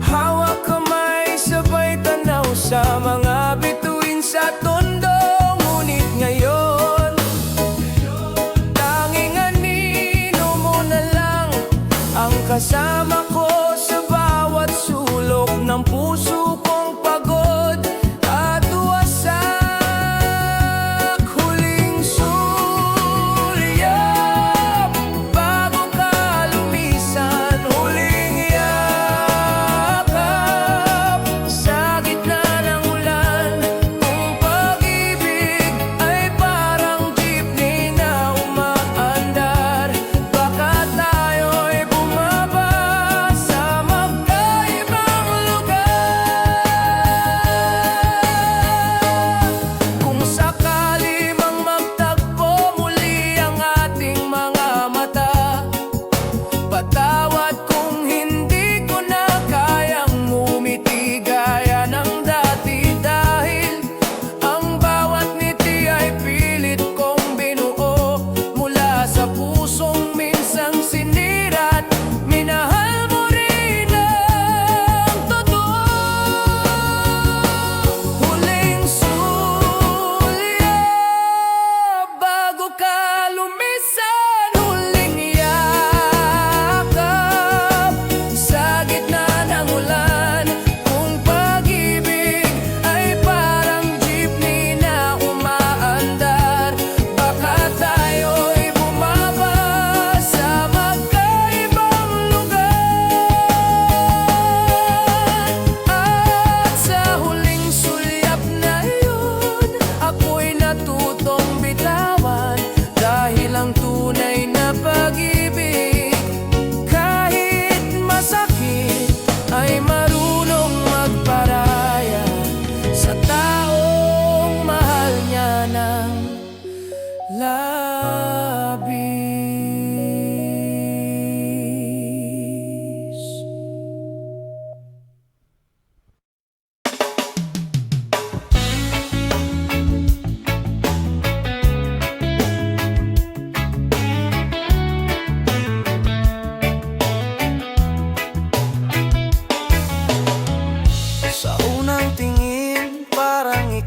hawak kamay sabay tanaw sa mga bituin sa tondo. Ngunit ngayon, tanging anino mo na lang ang kasama ko sa bawat sulok ng puso kong pagod at wasak. Huling sulyap bago ka lumisan, huling yakap sa gitna ng ulan.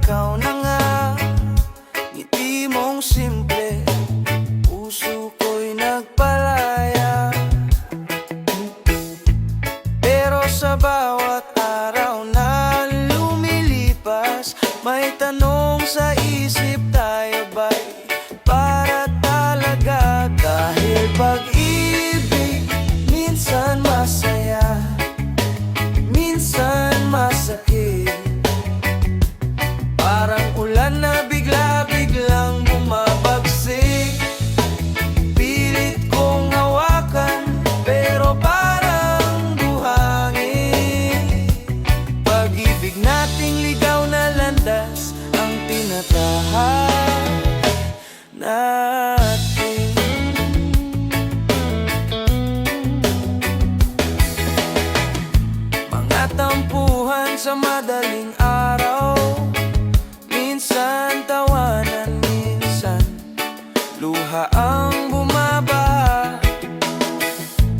ikaw na nga. Ngiti mong simple, puso ko'y nagpalaya. Pero sa bawat araw na lumilipas, may tanong sa isip, tayo ba'y para talaga? Dahil pag-ibig minsan masaya, minsan masakit. Parang ulan na bigla-biglang bumabagsik. Pilit kong hawakan, pero parang buhangin. Pag-ibig nating ligaw na landas ang tinatahak natin. Mga tampuhan sa madaling araw, minsan tawanan, minsan luha ang bumaba.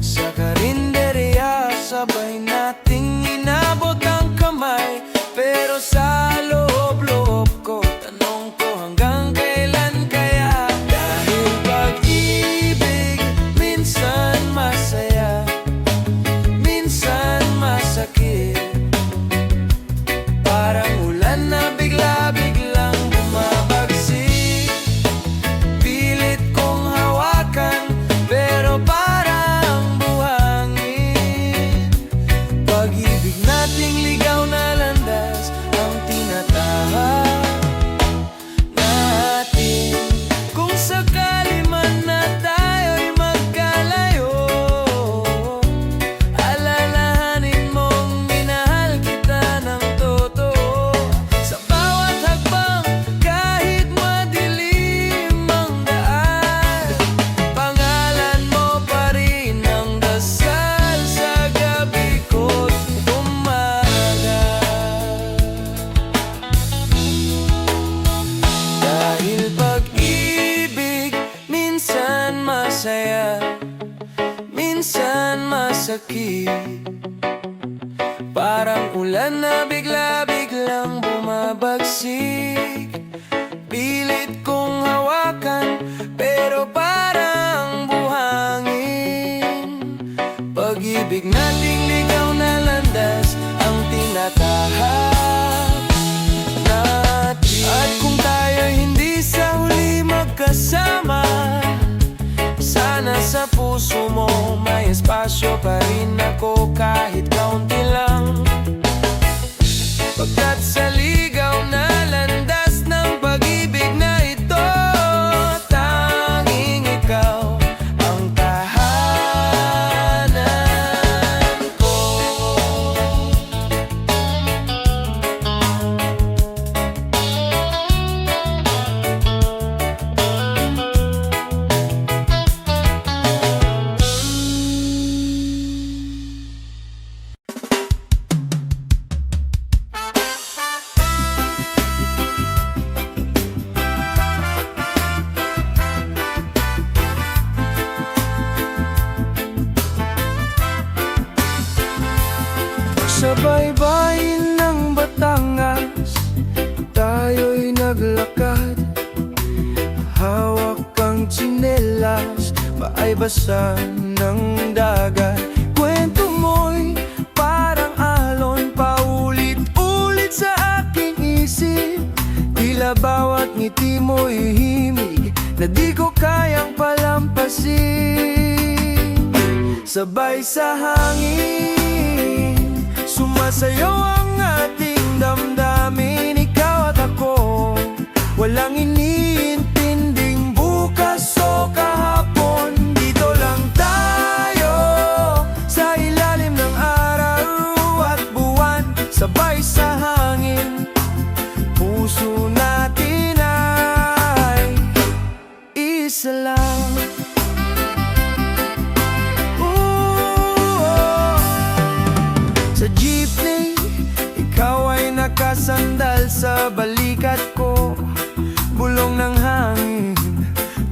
Sa karinderya, sabay nating inabot ang kamay. Pero sa loob-loob ko, tanong ko hanggang kailan kaya? Dahil pag-ibig minsan masaya, minsan masakit. Parang ulan na bigla-biglang bumabagsik. Pilit kong hawakan, pero parang buhangin. Pag-ibig nating ligaw na landas ang tinatahak natin. Kung sakali man na tayo'y magkalayo, alalahanin mong minahal kita ng totoo. Sa bawat hakbang, kahit madilim ang daan, pangalan mo pa rin ang dasal sa gabi ko't umaga. Dahil pag-ibig minsan masaya, minsan masakit. Parang ulan na bigla-biglang bumabagsik. Pilit kong hawakan, pero parang buhangin. Pag-ibig nating ligaw na landas ang tinatahak natin. At kung tayo'y hindi sa huli magkasama, sana sa puso mo may espasyo pa rin ako, kahit kaunti lang. Pagkat sa ligaw na landas ng pag-ibig na ito, tanging ikaw ang tahanan ko. Sa baybayin ng Batangas, tayo'y naglakad. Hawak ang tsinelas, maay basa ng dagat. Kwento mo'y parang alon, paulit-ulit sa aking isip. Tila bawat ngiti mo'y himig na di ko kayang palampasin. Sabay sa hangin, sumasayaw ang ating damdamin. Ikaw at ako, walang iniintinding bukas o kahapon. Dito lang tayo sa ilalim ng araw at buwan. Sabay sa hangin, puso natin ay isa lang. Sa jeepney, ikaw ay nakasandal sa balikat ko. Bulong ng hangin,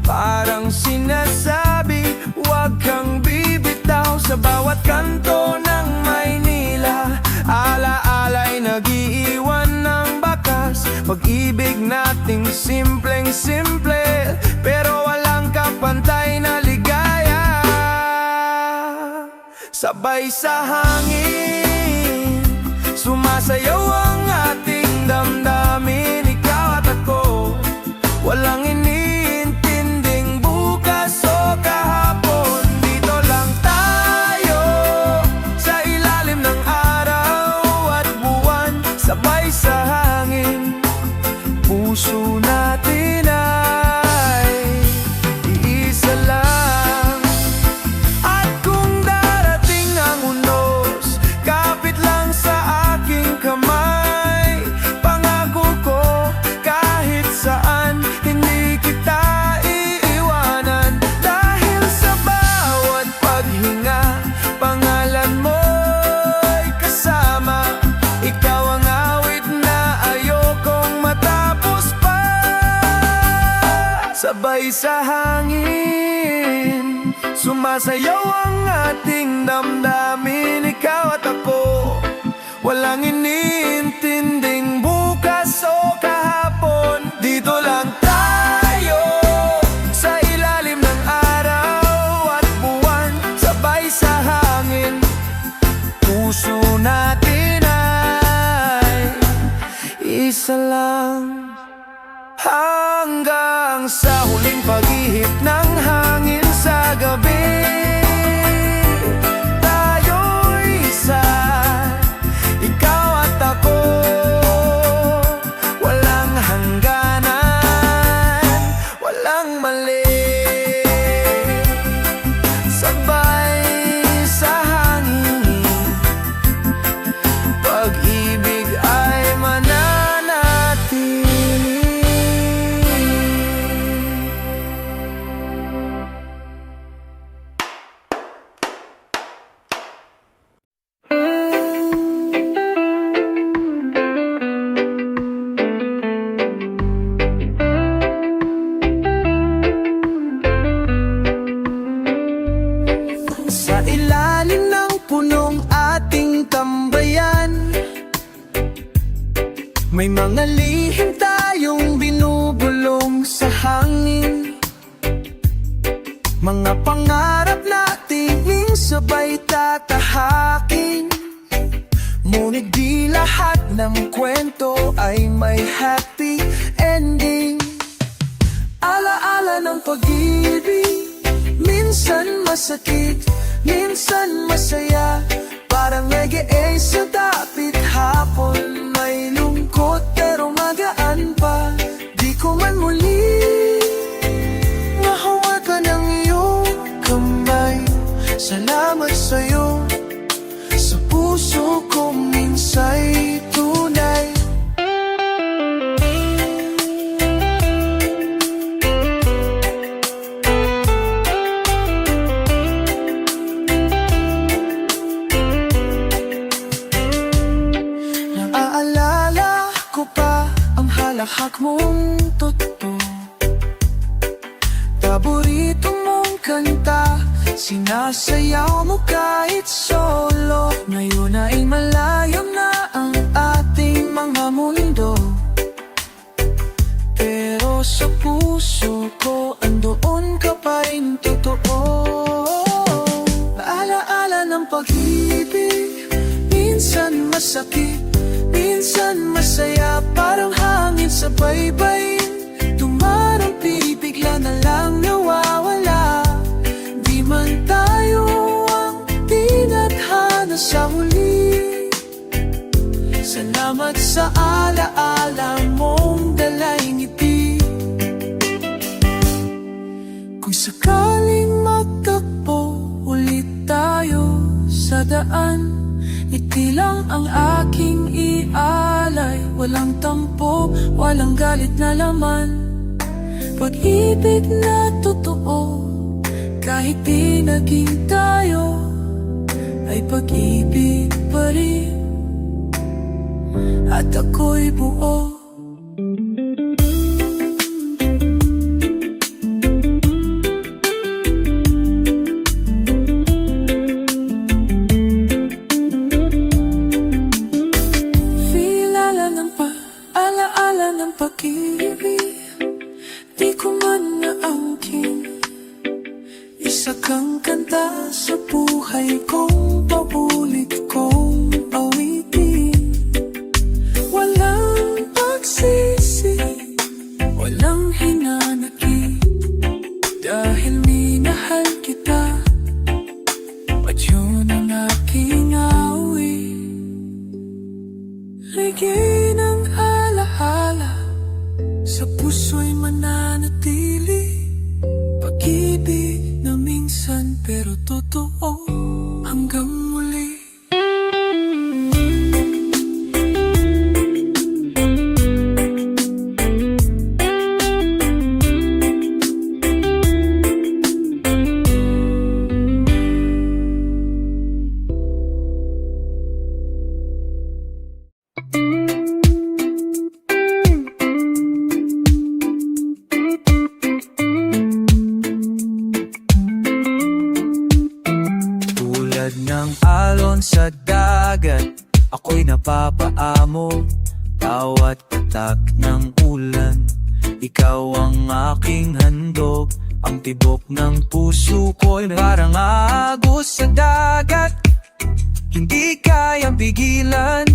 parang sinasabi, huwag kang bibitaw. Sa bawat kanto ng Maynila, ala-ala'y nag-iiwan ng bakas. Pag-ibig nating simpleng-simple, pero walang kapantay na ligaya. Sabay sa hangin, sumasayaw ang ating damdamin. Ikaw at ako, walang iniintinding bukas o kahapon. Dito lang tayo, sa ilalim ng araw at buwan. Sabay sa hangin, puso natin ay iisa lang. At kung darating ang unos, kapit lang sa aking kamay. Pangako ko, kahit saan, hindi kita iiwanan. Dahil sa bawat paghinga, pangalan mo'y kasama. Ikaw ang awit na ayokong matapos pa. Sabay sa hangin, sumasayaw ang ating damdamin. Ikaw at ako, walang iniintinding bukas o kahapon. Dito lang tayo, sa ilalim ng araw at buwan. Sabay sa hangin, puso natin ay isa lang. Hanggang sa huling pag-ihip ng hangin sa gabi, tayo'y isa, ikaw at ako. Walang hangganan, walang mali. Sabay sa hangin, pag-ibig ay mananatili. Sa ilalim ng punong ating tambayan, may mga lihim tayong binubulong sa hangin. Mga pangarap nating sabay tatahakin. Ngunit di lahat ng kwento ay may happy ending. Alaala ng pag-ibig, minsan masakit, minsan masaya. Parang reggae sa dapit hapon, may lungkot pero magaan pa. Di ko man muli mahawakan ang iyong kamay. Salamat sa'yo, sa puso ko minsa'y tunay. Naaalala ko pa ang halakhak mong totoo, paborito mong kanta, sinasayaw mo kahit solo. Ngayon ay malayo na ang ating mga mundo, pero sa puso ko andoon ka pa rin totoo. Alaala ng pag-ibig, minsan masakit, minsan masaya. Parang hangin sa baybayin, tumarampi, bigla na lang nawawala. Di man tayo ang tinadhana sa huli. Salamat sa alaala mong dalay ngiti. Kung sakaling magtagpo ulit tayo sa daan, ngiti lang ang aking ialay. Walang tampo, walang galit na laman. Pag-ibig na totoo, kahit di naging tayo, ay pag-ibig pa rin. At ako'y buo. Alaala alaala ng pag-ibig, di ko man naangkin. Isa kang kanta sa buhay kong paulit kong awitin. Walang pagsisi, walang hinanakit, dahil minahal kita, at yun ang aking awit. Ligay ng alaala, sa puso'y mananatili. Pag-ibig na minsan pero totoo, hanggang muli. Tulad ng alon sa dagat, ako'y napapaamo. Bawat patak ng ulan, ikaw ang aking handog. Ang tibok ng puso ko'y parang agos sa dagat. Hindi kayang pigilan,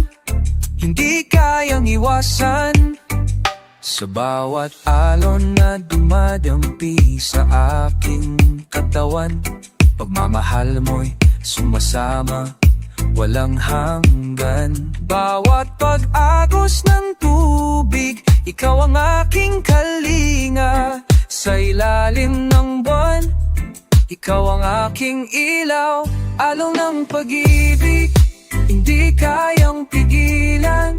hindi kayang iwasan. Sa bawat alon na dumadampi sa aking katawan, pagmamahal mo'y sumasama, walang hanggan. Bawat pag-agos ng tubig, ikaw ang aking kalinga. Sa ilalim ng buwan, ikaw ang aking ilaw. Alon ng pag-ibig, hindi kayang pigilan.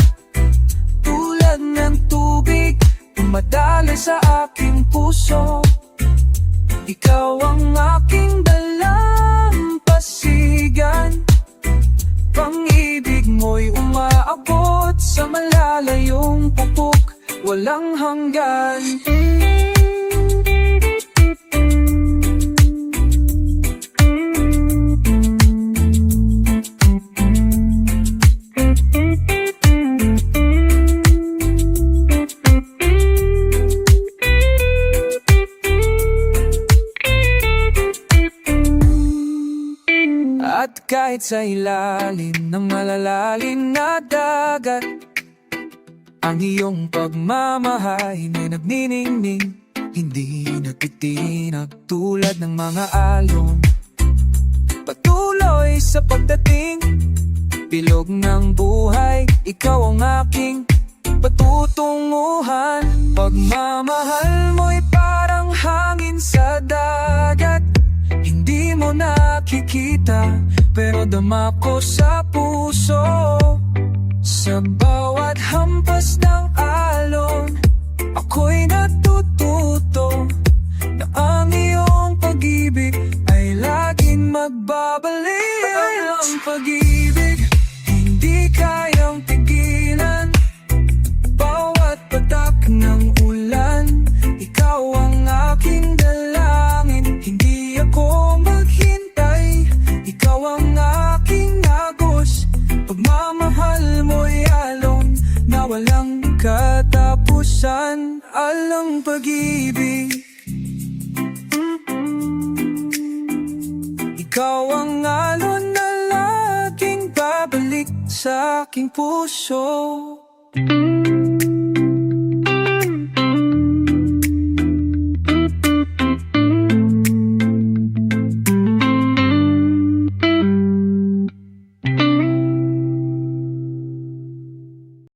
Tulad ng tubig, dumadaloy sa aking puso. Ikaw ang aking dalampasigan. Pang-ibig mo'y umaabot sa malalayong pupuk, walang hanggan. At kahit sa ilalim ng malalalim na dagat, ang iyong pagmamahal ay nagniningning, hindi nagtitinag tulad ng mga alon. Patuloy sa pagdating, bilog ng buhay, ikaw ang aking patutunguhan. Pagmamahal mo'y parang hangin sa dagat, hindi mo nakikita, pero dama ko sa puso. Sa bawat hampas ng alon, ako'y natututo na ang iyong pag-ibig ay laging magbabalik. Ang pag-ibig, hindi kayang pigilan. Bawat patak ng ulan, ikaw ang aking dalangin. Hindi ako maghintay, ikaw ang aking agos. Pagmamahal mo'y alon na walang katapusan. Alang pag-ibig, ikaw ang alon na laging babalik sa aking puso.